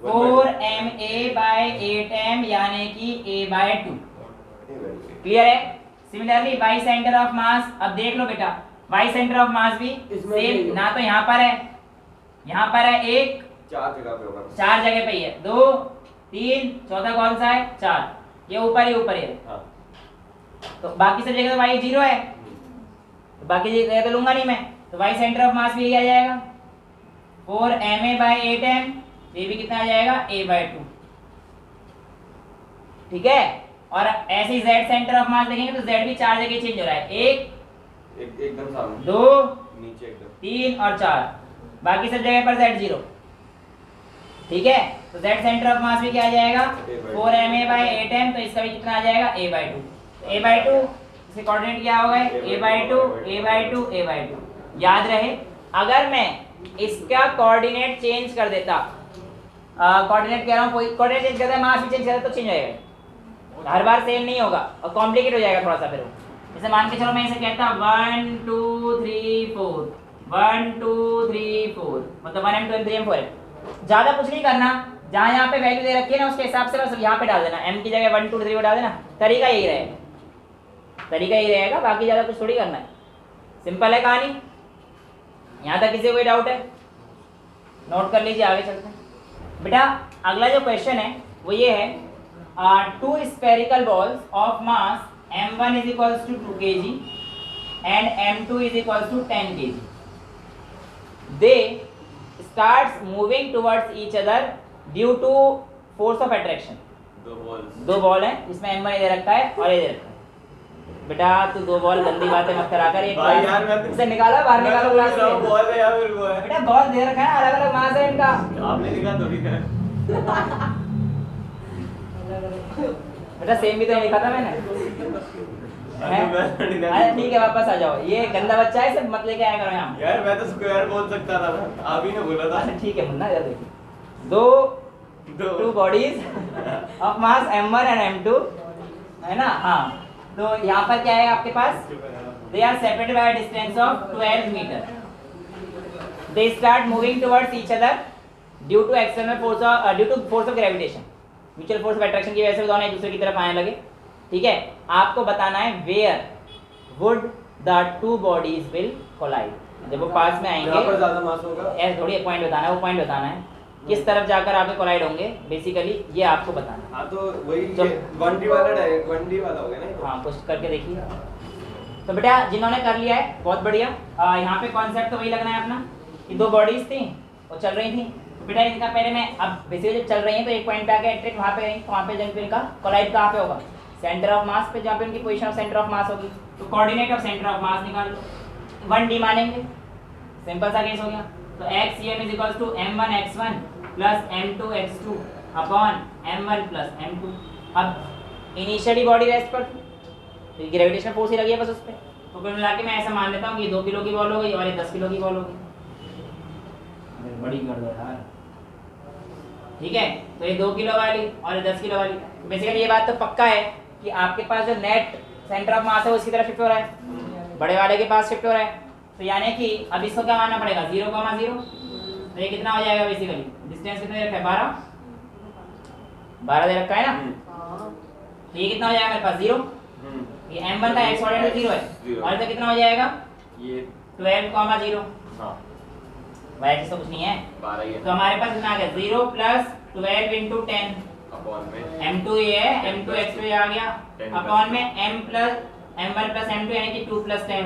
4ma bye 8m यानी कि a बाय 2। क्लियर है। सिमिलरली बाई सेंटर ऑफ मास, अब देख लो बेटा बाई सेंटर ऑफ मास भी सेम, ना तो यहाँ पर है, यहाँ पर है एक, 4 जगह पे होगा, 4 जगह पे ही है, 2 3, चौथा कौन सा है 4, ये ऊपर ही है। हाँ। तो बाकी सब जगह तो y 0 है, तो बाकी जगह तो लूंगा नहीं मैं, तो y सेंटर ऑफ मास भी यही आ जाएगा 4ma बाय 8m, ये भी कितना आ जाएगा a बाय 2, ठीक है। और ऐसे ही z सेंटर ऑफ मास देखेंगे तो z भी 4 जगह चेंज हो रहा है, एकदम सामने, 2 नीचे एकदम 3 और 4, बाकी सब जगह पर z 0, ठीक है। तो z सेंटर ऑफ मास भी क्या आ जाएगा 4ma बाय 8m, तो इसका भी कितना आ जाएगा a बाय 2, a बाय 2 इसके कोऑर्डिनेट क्या होगा a by 2 a by 2 a by 2। याद रहे अगर मैं इसका कोऑर्डिनेट चेंज कर देता, कोऑर्डिनेट कह रहा हूँ, कोई कोऑर्डिनेट चेंज करता है, मास भी चेंज करता तो चेंज हो जाएगा, हर बार सेम नहीं होगा और कॉम्प्लिकेट हो जाएगा थोड़ा सा। फिर जैसे मान के चलो मैं इसे कहता 1 2 3 4 1 2 3 4, मतलब 1m 2m 3m 4m, ज्यादा कुछ नहीं करना, जहाँ यहाँ पे वैल्यू दे रखी है ना उसके हिसाब से बस यहाँ पे डाल देना, m की जगह 1 2 3 डाल देना, तरीका यही रहेगा, बाकी ज्यादा कुछ थोड़ी करना है, सिंपल है कहानी। यहाँ तक किसी कोई डाउट है, नोट कर लीजिए, आगे चलते हैं बेटा। अगला जो क्वेश्चन है वो ये है, 2 spherical balls of mass m1 is equals to 2 kg and m2 is equals to 10 kg. They starts moving towards each other due to force of attraction. दो बॉल है, इसमें m1 दे रखा है और ये दे रखा है। बेटा तू 2 बॉल गंदी बातें मत करा कर, भाई यार मैं इसे निकाला, बाहर निकालो क्लास से। बॉल है या फिर वो है बेटा बॉल दे रखा है, अलग अलग मास है इनका, आपने लिखा थोड़ी है बेटा सेम भी तो नहीं लिखा था मैंने। अरे ठीक है वापस आ जाओ, ये गंदा बच्चा है, सब मत लेके आया करो यहाँ। यार मैं तो स्क्वायर बोल सकता था, आप ही ने बोला था। अच्छा ठीक है मुन्ना, इधर देखो, two bodies of mass m1 and m2 है ना, हाँ। तो यहाँ पर क्या है आपके पास, they are separated by distance of 12 metre, they start moving towards each other due to external force, due to force of gravitation, mutual force of attraction की वजह से दोनों एक दूसरे की तरफ आने लगे, ठीक है। आपको बताना है where would the two bodies will collide, जब वो पास में आएंगे, जहाँ पर ज्यादा मास होगा, ऐसे थोड़ी पॉइंट बताना है, वो पॉइंट बताना है किस तरफ जाकर आपके कोलाइड होंगे, बेसिकली ये आपको बताना है। हाँ तो वही जब 1D वाला डायरेक्ट 1D वाला हो गया ना। हाँ कुछ करके देखिए। तो बेटा जिन्होंने कर लिया है बहुत बढ़िया, यहाँ पे कॉन्सेप्ट तो वही लगना है अपना कि 2 बॉडीज थी वो चल रही थी, तो बेटा इनका पहले मैं अब बेसिकली जब चल रही है तो एक पॉइंट पे आके एट्रैक्ट वहाँ पे रहेंगे, वहाँ पे जब इनका कोलाइड कहाँ पे होगा, सेंटर ऑफ मास पे, जहाँ पे उनकी पोजीशन ऑफ सेंटर ऑफ मास होगी। तो कोऑर्डिनेट ऑफ सेंटर ऑफ मास निकाल लो, 1D मानेंगे, सिंपल सा केस हो गया। तो xm is equals to m1 x1 plus m2 x2 upon m1 plus m2। अब इनिशियली बॉडी रेस्ट पर थी तो ग्रेविटेशनल फोर्स ही लगी है बस उस पर, तो कुल मिला के मैं ऐसा मान लेता हूँ कि 2 किलो की बॉल हो गई और ये 10 किलो की बॉल हो गई, बड़ी गड़बड़ यार, ठीक है। तो ये 2 किलो वाली और ये 10 किलो वाली, बेसिकली ये बात तो पक्का है कि आपके पास जो नेट सेंटर ऑफ मास है वो इसकी तरफ शिफ्ट हो रहा है, बड़े वाले के पास शिफ्ट हो रहा है, तो यानी कि अब इसको क्या मानना पड़ेगा 0,0, तो ये कितना हो जाएगा बेसिकली, डिस्टेंस कितना दे रखा है 12 दे रखा है ना, तो ये कितना हो जाएगा मेरे पास 0, ये m1 का x कोऑर्डिनेट 0 है, और इधर कितना हो जाएगा ये 12,0, हाँ y एक्सिस तो कुछ नहीं है, 12 ही है, तो हमारे पास कितना आ गया 0 प्लस 12 इंटू 10 अपॉन में m2 ये है, m2 x2 ये आ गया, अपॉन में m plus m1 plus m2 यानी कि 2 प्लस 10,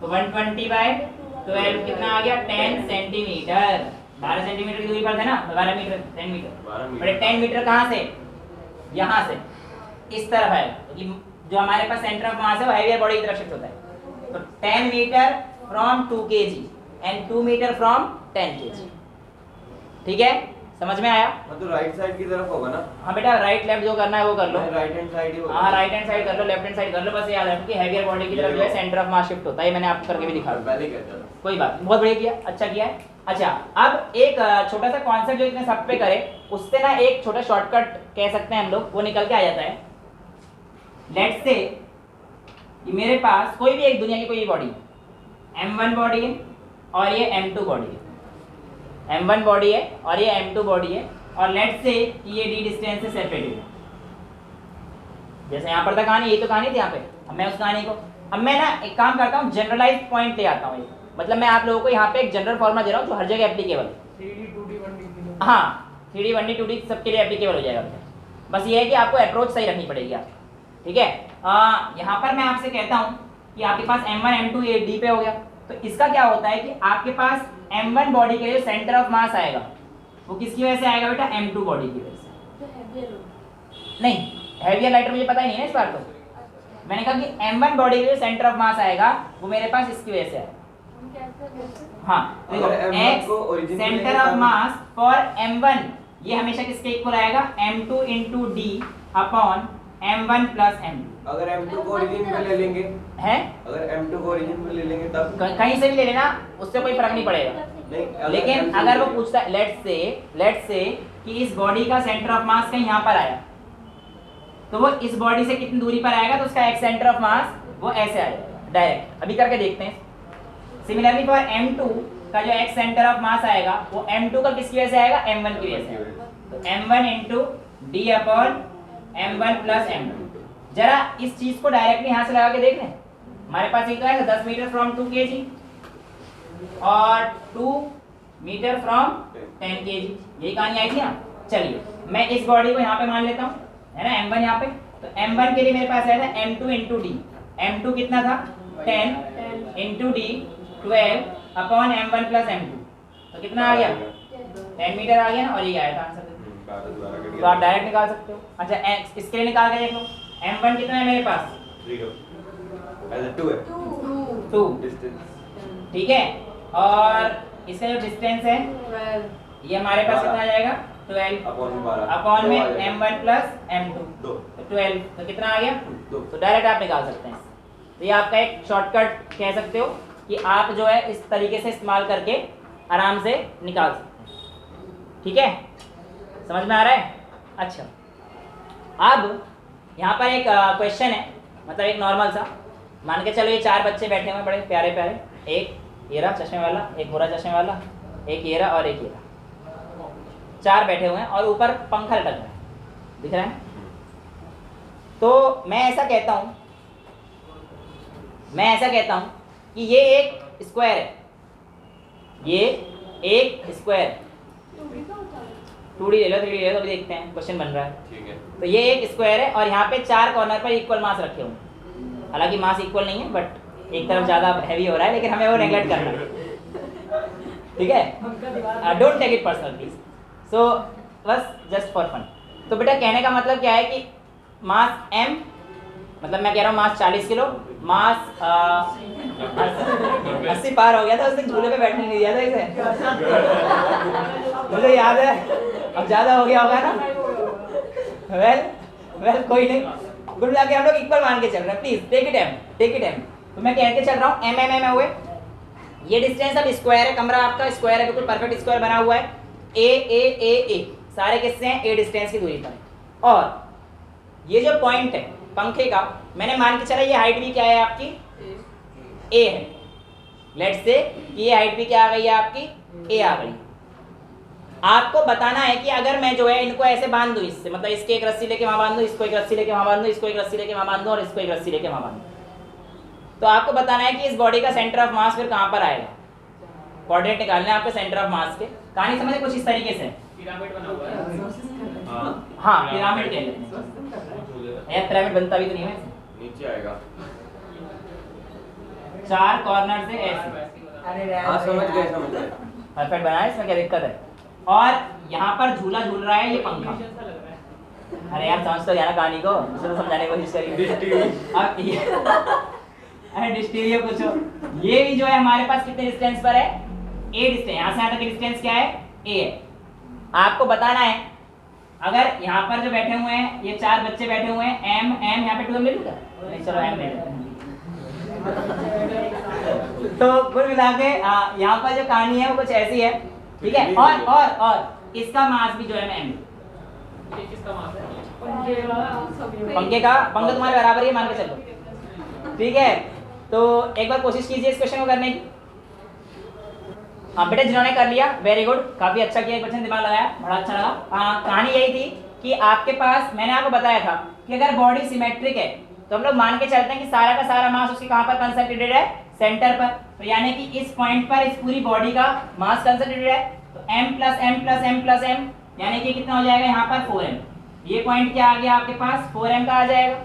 तो 120/12 कितना आ गया 10 सेंटीमीटर। 12 सेंटीमीटर की दूरी पर थे ना, 12 मीटर 10 मीटर, बड़े 10 मीटर कहाँ से, यहाँ से इस तरफ है, क्योंकि जो हमारे पास सेंटर ऑफ मास है वो हेवियर बॉडी की तरफ शिफ्ट होता है। तो 10 metre from 2 kg and 2 metre from 10 kg। ठीक है, समझ में आया? मतलब राइट साइड की तरफ होगा ना? हाँ बेटा, राइट लेफ्ट जो करना है वो कर लो। राइट हैंड साइड ही होगा। हाँ राइट हैंड साइड कर लो, लेफ्ट हैंड साइड कर लो, बस याद रखो कि हेवियर बॉडी की तरफ जो है सेंटर ऑफ मास शिफ्ट होता है। ये मैंने आपको करके भी दिखा दिया, पहले ही कहता था। कोई बात नहीं, बहुत बढ़िया किया, अच्छा किया है। अच्छा, अब एक छोटा सा कॉन्सेप्ट जो इतने सब पे करे, उससे ना एक छोटा शॉर्टकट कह सकते हैं हम लोग, वो निकल के आ जाता है। लेट्स से कि मेरे पास कोई भी एक दुनिया की कोई बॉडी m1 बॉडी है और ये m2 बॉडी है, m1 बॉडी है और ये m2 बॉडी है, और लेट्स से कि ये d डिस्टेंस से सेपरेटेड है। जैसे यहाँ पर था कहानी, ये तो कहानी थी यहाँ पे, अब मैं उस कहानी को, अब मैं ना एक काम करता हूँ, जनरलाइज पॉइंट ले आता हूँ। मतलब मैं आप लोगों को यहाँ पे एक जनरल फॉर्मूला दे रहा हूँ जो हर जगह एप्लीकेबल है। 3D 2D 1D हाँ 3D 1D 2D सबके लिए एप्लीकेबल हो जाएगा। बस ये है कि आपको अप्रोच सही रखनी पड़ेगी आप, ठीक है। यहाँ पर मैं आपसे कहता हूँ कि आपके पास m1 m2 ये d पे हो गया, तो इसका क्या होता है कि आपके पास m1 बॉडी के जो सेंटर ऑफ मास आएगा वो किसकी वजह से आएगा बेटा, m2 बॉडी की वजह से। नहीं, हेवियर लाइटर मुझे पता ही नहीं है इस बार, तो मैंने कहा कि m1 बॉडी के जो सेंटर ऑफ मास आएगा वो मेरे पास इसकी वजह से आएगा। हाँ देखो, x centre of mass for m1 ये हमेशा किसके इक्वल आएगा, m2 into d upon m1 plus m2। अगर m2 को ओरिजिन पे ले लेंगे है, अगर m2 को ओरिजिन पे ले लेंगे तब कहीं से भी ले लेना, उससे कोई फर्क नहीं पड़ेगा। नहीं, लेकिन M2 अगर वो पूछता है, लेट्स से कि इस बॉडी का सेंटर ऑफ मास कहीं यहाँ पर आया, तो वो इस बॉडी से कितनी दूरी पर आएगा, तो उसका एक सेंटर ऑफ मास वो ऐसे आएगा डायरेक्ट। अभी करके देखते हैं। सिमिलरली फॉर m2 का जो x सेंटर ऑफ मास आएगा वो m2 का किसकी वजह से आएगा, m1 की वजह से आएगा। तो m1 into d upon m1 plus m2। जरा इस चीज को डायरेक्टली यहाँ से लगा के देख लें। हमारे पास एक तो है 10 मीटर फ्रॉम 2 kg और 2 मीटर फ्रॉम 10 kg, यही कहानी आई थी ना। चलिए मैं इस बॉडी को यहाँ पे मान लेता हूँ, है ना, m1 यहाँ पे। तो m1 के लिए मेरे पास आया था m2 into d। m2 कितना था, 10 into d 12 upon m1 plus m2, तो कितना आ गया, 10 मीटर आ गया ना। और ये आया था आंसर, तो आप डायरेक्ट निकाल सकते हो। अच्छा इसके लिए निकाल के देख लो, m1 कितना है मेरे पास, 2, ठीक है, और इसका जो डिस्टेंस है ये हमारे पास कितना आ जाएगा, 12 अपॉन में m1 प्लस m2 तो 12, तो कितना आ गया, तो डायरेक्ट आप निकाल सकते हैं। तो ये आपका एक शॉर्टकट कह सकते हो कि आप जो है इस तरीके से इस्तेमाल करके आराम से निकाल सकते हैं, ठीक है, समझ में आ रहा है। अच्छा अब यहाँ पर एक क्वेश्चन है, मतलब एक नॉर्मल सा, मान के चलो ये 4 बच्चे बैठे हुए बड़े प्यारे प्यारे, एक ये रहा चश्मे वाला, एक गोरा चश्मे वाला, एक ये रहा और एक ये रहा, 4 बैठे हुए हैं और ऊपर पंखा लटक रहा है, दिख रहा है। तो मैं ऐसा कहता हूँ कि ये एक स्क्वायर है, ये एक स्क्वायर, 2D ले लो 3D ले लो, अभी देखते हैं, क्वेश्चन बन रहा है, ठीक है। तो ये एक स्क्वायर है और यहाँ पे 4 कॉर्नर पर इक्वल मास रखे हुए, हालांकि मास इक्वल नहीं है बट एक तरफ ज़्यादा हैवी हो रहा है, लेकिन हमें वो नेगलेक्ट करना है, ठीक है, don't take it personal please. So बस जस्ट फॉर फन। तो बेटा कहने का मतलब क्या है कि मास m, मतलब मैं कह रहा हूँ मास 40 किलो, मास 80 पार हो गया था, उसने झूले पे बैठने नहीं दिया था इसे, मुझे याद है, अब ज़्यादा हो गया होगा ना। वेल कोई नहीं, गुड लक, हम लोग इक्वल मान के चल रहे हैं, प्लीज टेक इट एम। तो मैं कह के चल रहा हूँ m हुए, ये डिस्टेंस अब स्क्वायर है, कमरा आपका स्क्वायर है, बिल्कुल परफेक्ट स्क्वायर बना हुआ है, ए सारे किससे हैं, a डिस्टेंस की दूरी पर। और ये जो पॉइंट है पंखे का, मैंने मान के चला ये हाइट भी क्या है आपकी, a है, लेट्स से ये हाइट भी क्या आ गई है आपकी, a आ गई। आपको बताना है कि अगर मैं जो है इनको ऐसे बांध दूं, इससे मतलब इसके एक रस्सी लेके वहां बांध दूं, इसको एक रस्सी लेके वहां बांध दूं, इसको एक रस्सी लेके वहां बांध दूं और इसको एक रस्सी लेके वहां बांध दूं, तो आपको बताना है कि इस बॉडी का सेंटर ऑफ मास फिर कहां पर आएगा। कोऑर्डिनेट निकालने हैं आपके सेंटर ऑफ मास के। कहानी समझे कुछ इस तरीके से, पिरामिड बना हुआ है, हाँ पिरामिड कह लेते हैं, पिरामिड बनता भी तो नहीं है, नीचे आएगा, 4 कॉर्नर से ऐसे। हाँ समझ गए परफेक्ट बनाया, इसमें क्या दिक्कत है। और यहाँ पर झूला झूल रहा है ये पंखा। अरे यार समझ तो गया ना कहानी को, उसे तो समझाने की कोशिश करिए। अब ये अरे डिस्टीरियो कुछ हो, ये भी जो है हमारे पास कितने डिस्टेंस पर है, ए डिस्टेंस। यहाँ से यहाँ तक डिस्टेंस क्या है, ए है। आपको बताना है अगर यहाँ पर जो बैठे हुए हैं ये 4 बच्चे बैठे हुए हैं, एम एम यहाँ पे 2 ले लूँगा, नहीं चलो एम ले लेते हैं। तो कुल मिला के यहाँ पर जो कहानी है वो कुछ ऐसी है, ठीक है। और इसका मास भी जो है मैं एम, पंखे का पंखा तुम्हारे बराबर ही मान के चलो, ठीक है। तो एक बार कोशिश कीजिए इस क्वेश्चन को करने की। हाँ बेटा जिन्होंने कर लिया वेरी गुड, काफी अच्छा किया, 1% दिमाग लगाया, बड़ा अच्छा लगा। कहानी यही थी कि आपके पास मैंने आपको बताया था कि अगर बॉडी सिमेट्रिक है तो हम लोग मान के चलते हैं कि सारा का सारा मास उसके कहाँ पर कंसंट्रेटेड है, सेंटर पर। तो यानी कि इस पॉइंट पर इस पूरी बॉडी का मास कंसंट्रेटेड है। तो m plus M plus M plus M यानी कि कितना हो जाएगा यहाँ पर 4m। ये पॉइंट क्या आ गया आपके पास, 4m का आ जाएगा।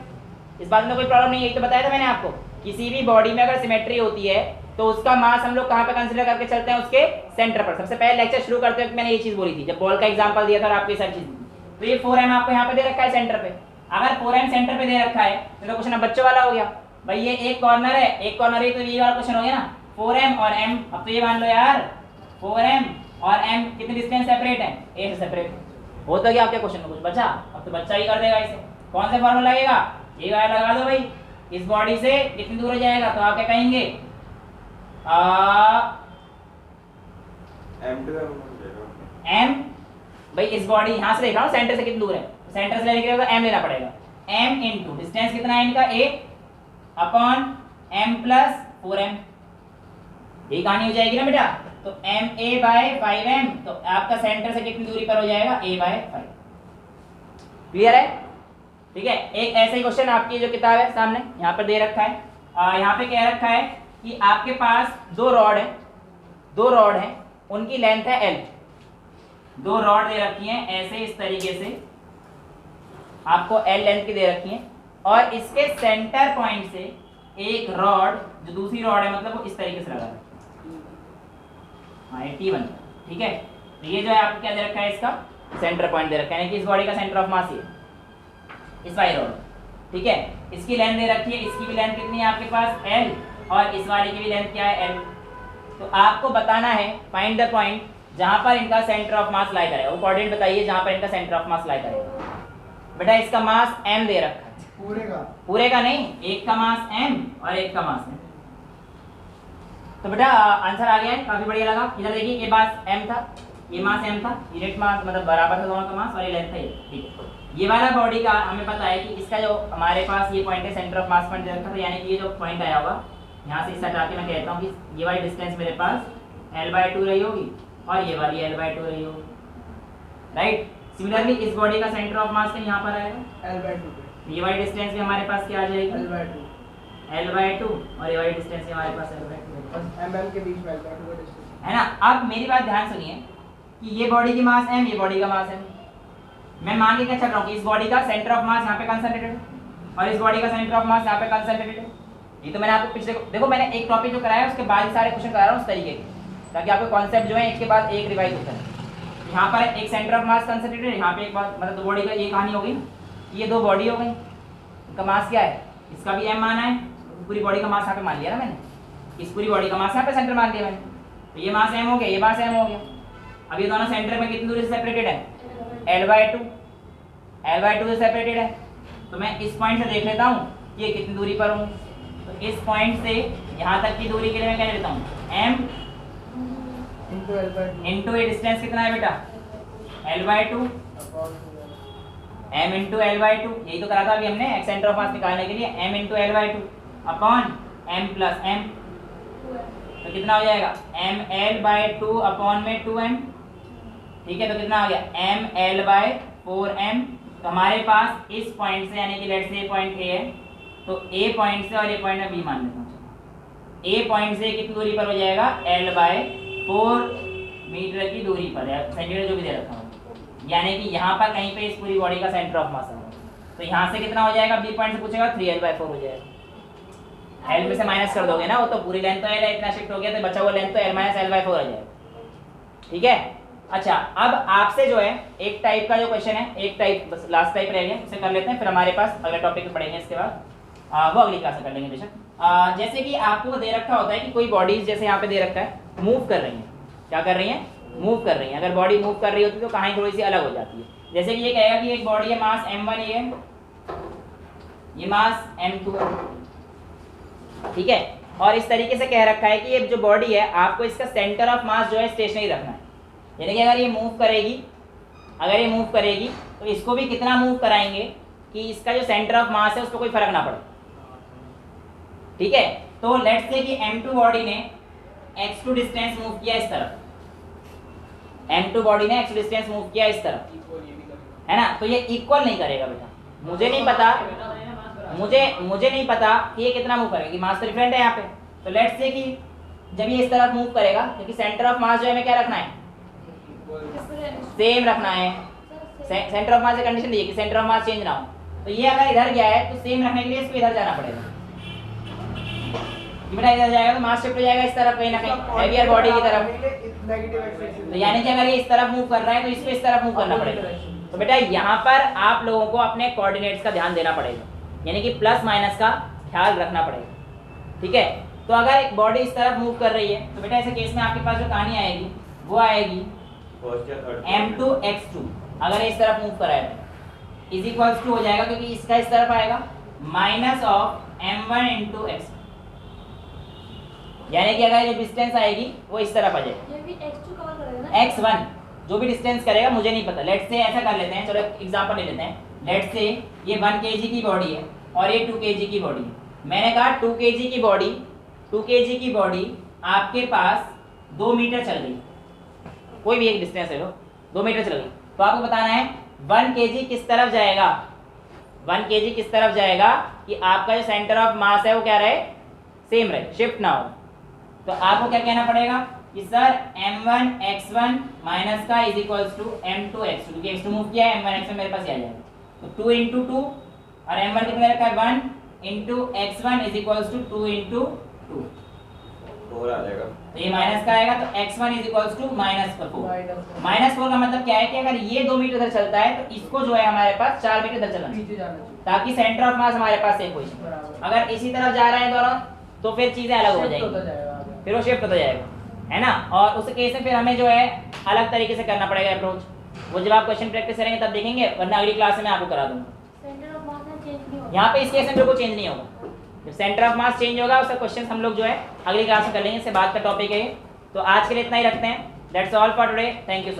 इस बात में कोई प्रॉब्लम नहीं है, यही तो बताया था मैंने आपको। किसी भी बॉडी में अगर सिमेट्री होती है तो उसका मास हम लोग कहाँ पे कंसीडर करके चलते हैं, उसके सेंटर पर। सबसे पहले लेक्चर शुरू करते वक्त मैंने ये चीज बोली थी, जब बॉल का एग्जांपल दिया था और आपको ये सारी चीज। तो ये 4m आपको यहाँ पे दे रखा है सेंटर पे। अगर 4m सेंटर पे दे रखा है तो क्वेश्चन अब बच्चों वाला हो गया भाई। ये एक कॉर्नर है, एक कॉर्नर है, तो ये वाला क्वेश्चन हो गया ना, 4m और m। अब तो ये मान लो यार 4m और m कितने डिस्टेंस सेपरेट है, a से सेपरेट हो तो क्या आपके क्वेश्चन में कुछ बचा। अब तो बच्चा ही कर देगा इसे। कौन सा फॉर्मूला लगेगा, ये वाला लगा दो भाई। इस बॉडी से कितनी दूर हो जाएगा, तो आप क्या कहेंगे m भाई। इस बॉडी यहाँ से देख रहा हूँ सेंटर से कितनी दूर है, सेंटर से लेने के लिए m लेना पड़ेगा। m इंटू डिस्टेंस कितना है इनका, a upon m plus 4m। यही कहानी हो जाएगी ना बेटा। तो ma बाय 5m, तो आपका सेंटर से कितनी दूरी पर हो जाएगा, a बाय 5। क्लियर है, ठीक है। एक ऐसा ही क्वेश्चन आपकी जो किताब है सामने यहाँ पर दे रखा है। यहाँ पे कह रखा है कि आपके पास 2 रॉड है, उनकी लेंथ है l। 2 रॉड दे रखी हैं ऐसे इस तरीके से, आपको l लेंथ की दे रखी है। और इसके सेंटर पॉइंट से एक रॉड जो दूसरी रॉड है मतलब वो इस तरीके से लगा है, हाँ T1, ठीक है। तो ये जो है आपको क्या दे रखा है, इसका सेंटर पॉइंट दे रखा है, यानी कि इस बॉडी का सेंटर ऑफ मास ये इस वाली रॉड, ठीक है। इसकी लेंथ दे रखी है, इसकी भी लेंथ कितनी है आपके पास l, और इस वाली की भी लेंथ क्या है l। तो आपको बताना है फाइंड द पॉइंट जहां पर इनका सेंटर ऑफ मास लाई करेगा। वो कोऑर्डिनेट बताइए जहां पर इनका सेंटर ऑफ मास लाई करेगा। बेटा इसका मास m दे रखा है, पूरे का नहीं, एक का मास m और एक का मास m। तो बेटा आंसर आ गया है, काफी बढ़िया लगा। इधर देखिए ये मास m था, ये मास m था, यूनिट मास मतलब बराबर था दोनों का मास, और ये लेंथ है, ठीक है। ये वाला बॉडी का हमें पता है कि इसका जो हमारे पास ये पॉइंट है सेंटर ऑफ मास पॉइंट दे रखा था, यानी कि ये जो पॉइंट आया होगा यहाँ से इस हटा के मैं कहता हूँ कि ये वाली डिस्टेंस मेरे पास l/2 रही होगी और ये वाली l/2 रही होगी, राइट। सिमिलरली इस बॉडी का सेंटर ऑफ मास यहाँ पर आएगा l/2, ये वाली डिस्टेंस भी हमारे पास क्या आ जाएगी l/2, और ये वाली डिस्टेंस भी हमारे पास l/2 mm के बीच में l/2 का डिस्टेंस है ना। अब मेरी बात ध्यान सुनिए कि ये बॉडी की मास m, ये बॉडी का मास m। मैं मान के क्या चल रहा हूँ कि इस बॉडी का सेंटर ऑफ मास यहाँ पे कंसंट्रेटेड है और इस बॉडी का सेंटर ऑफ मास यहाँ पे कंसंट्रेटेड है। ये तो मैंने आपको पिछले देखो मैंने एक टॉपिक जो कराया उसके बाद सारे क्वेश्चन करा रहा हूँ उस तरीके के, ताकि आपके कॉन्सेप्ट जो है एक के बाद एक रिवाइज होता है। यहाँ पर एक सेंटर ऑफ मास कंसंट्रेटेड है, यहाँ पे एक बात मतलब 2 बॉडी का ये कहानी हो गई, ये 2 बॉडी हो गई, इनका मास क्या है, इसका भी m माना है, पूरी बॉडी का मास यहाँ पे मान लिया ना मैंने, इस पूरी बॉडी का मास यहाँ पे सेंटर मान लिया मैंने। तो ये मास m हो गया, ये मास m हो गया। अब ये दोनों सेंटर में कितनी दूरी से सेपरेटेड है, l/2 से सेपरेटेड है। तो मैं इस पॉइंट से देख लेता हूँ कि ये कितनी दूरी पर हूँ। तो इस पॉइंट से यहाँ तक की दूरी के लिए मैं क्या लेता हूँ, m इंटू ये डिस्टेंस कितना है बेटा l/2, m इंटू l/2, यही तो करा था अभी हमने सेंटर ऑफ मास निकालने के लिए, m into l/2 upon m plus m। तो कितना हो जाएगा ml/2 अपॉन में 2m, ठीक है। तो कितना हो गया ml/4m। तो हमारे पास इस पॉइंट से यानी कि लेट्स से पॉइंट A है, तो A पॉइंट से और ये पॉइंट में B मान लेता हूँ। A पॉइंट से कितनी दूरी पर हो जाएगा l/4 मीटर की दूरी पर है, सेंटीमीटर जो भी दे रखा हूँ, यानी कि यहाँ पर कहीं पे इस पूरी बॉडी का सेंटर ऑफ मास है। तो यहाँ से कितना हो जाएगा, B पॉइंट से पूछेगा 3l/4 हो जाएगा। एल में से माइनस कर दोगे ना, वो तो पूरी लेंथ तो एल है, इतना शिफ्ट हो गया तो बचा हुआ लेंथ तो एल माइनस एल बाई 4 आ जाएगा। ठीक है, अच्छा अब आपसे जो है एक टाइप का जो क्वेश्चन है, एक टाइप बस लास्ट टाइप रह गया, उसे कर लेते हैं, फिर हमारे पास अगले टॉपिक पे पढ़ेंगे इसके बाद, वो अगली क्लास में कर लेंगे बेशक। जैसे कि आपको दे रखा होता है कि कोई बॉडीज जैसे यहाँ पे दे रखा है मूव कर रही है, क्या कर रही है, मूव कर रही है। अगर बॉडी मूव कर रही होती है तो कहानी थोड़ी सी अलग हो जाती है। जैसे कि ये कहेगा कि एक बॉडी है, मास m1 ये मास m2 है, ठीक है, और इस तरीके से कह रखा है कि ये जो बॉडी है आपको इसका सेंटर ऑफ मास जो है स्टेशनरी रखना है, यानी कि अगर ये मूव करेगी, अगर ये मूव करेगी तो इसको भी कितना मूव कराएंगे कि इसका जो सेंटर ऑफ मास है उस पर कोई फर्क ना पड़े। ठीक है, तो लेट्स से कि m2 बॉडी ने x2 डिस्टेंस मूव किया इस तरफ, m2 बॉडी ने x डिस्टेंस मूव किया इस तरफ, है ना, तो ये इक्वल नहीं करेगा बेटा, मुझे नहीं पता कि ये कितना मूव करेगा, मास तो डिफरेंट है यहाँ पे। तो लेट्स से कि जब ये इस तरफ मूव करेगा, क्योंकि सेंटर ऑफ मास जो है हमें क्या रखना है, सेम रखना है। सेंटर ऑफ मास की कंडीशन दी है कि सेंटर ऑफ मास चेंज ना हो, तो ये अगर इधर गया है तो सेम रखने के लिए इसको इधर जाना पड़ेगा, बेटा इधर जाएगा तो मास शिफ्ट हो जाएगा इस तरफ कहीं ना कहीं हेवियर बॉडी की तरफ, तो यानी कि अगर ये इस तरफ मूव कर रहा है तो इसको इस तरफ मूव करना पड़ेगा। तो बेटा यहाँ पर आप लोगों को अपने कोऑर्डिनेट्स का ध्यान देना पड़ेगा, यानी कि प्लस माइनस का ख्याल रखना पड़ेगा। ठीक है, तो अगर एक बॉडी इस तरफ मूव कर रही है तो बेटा ऐसे केस में आपके पास जो कहानी आएगी वो आएगी m2 x2, अगर इस तरफ मूव करा है इज इक्वल्स टू हो जाएगा, क्योंकि इसका इस तरफ आएगा minus of m1 into x, यानी कि अगर ये डिस्टेंस आएगी वो इस तरफ आ जाएगी, ये भी x2 कवर करेगा ना, x1 जो भी डिस्टेंस करेगा मुझे नहीं पता। लेट्स से ऐसा कर लेते हैं, चलो एग्जांपल ले लेते हैं, लेट्स से ये 1 kg की बॉडी है और ये 2 kg की बॉडी है। मैंने कहा 2 kg की बॉडी आपके पास 2 मीटर चल गई, कोई भी एक डिस्टेंस है लो 2 मीटर चल गई, तो आपको बताना है 1 kg किस तरफ जाएगा, 1 kg किस तरफ जाएगा कि आपका जो सेंटर ऑफ मास है वो क्या रहे, सेम रहे, शिफ्ट ना हो। तो आपको क्या कहना पड़ेगा कि सर m1 x1 माइनस का is equals to m2 x2, क्योंकि x2 मूव किया है, m1 x1 मेरे पास आ जाएगा, तो 2 इंटू 2 और m1 कितना रखा है 1 into x1 is equals to 2 into 2, 4 आ जाएगा, तो ये माइनस का आएगा, तो x1 इज इक्वल्स टू -4। -4 का मतलब क्या है कि अगर ये 2 मीटर इधर चलता है तो इसको जो है हमारे पास 4 मीटर इधर चलना चाहिए, ताकि सेंटर ऑफ मास हमारे पास सेम पोजीशन। अगर इसी तरफ जा रहे हैं दोनों तो फिर चीजें अलग हो जाएंगी, फिर वो शिफ्ट होता जाएगा, है ना। और उस केस में फिर हमें जो है अलग तरीके से करना पड़ेगा अप्रोच, वो जब आप क्वेश्चन प्रैक्टिस करेंगे तब देखेंगे, वरना अगली क्लास में मैं आपको करा दूंगा। सेंटर ऑफ मास चेंज नहीं होगा, यहाँ पे इस केस में बिल्कुल चेंज नहीं होगा, जब सेंटर ऑफ मास चेंज होगा उसका क्वेश्चन हम लोग जो है अगली क्लास में कर लेंगे, इससे बाद का टॉपिक है। तो आज के लिए इतना ही रखते हैं, that's all for today, thank you so much.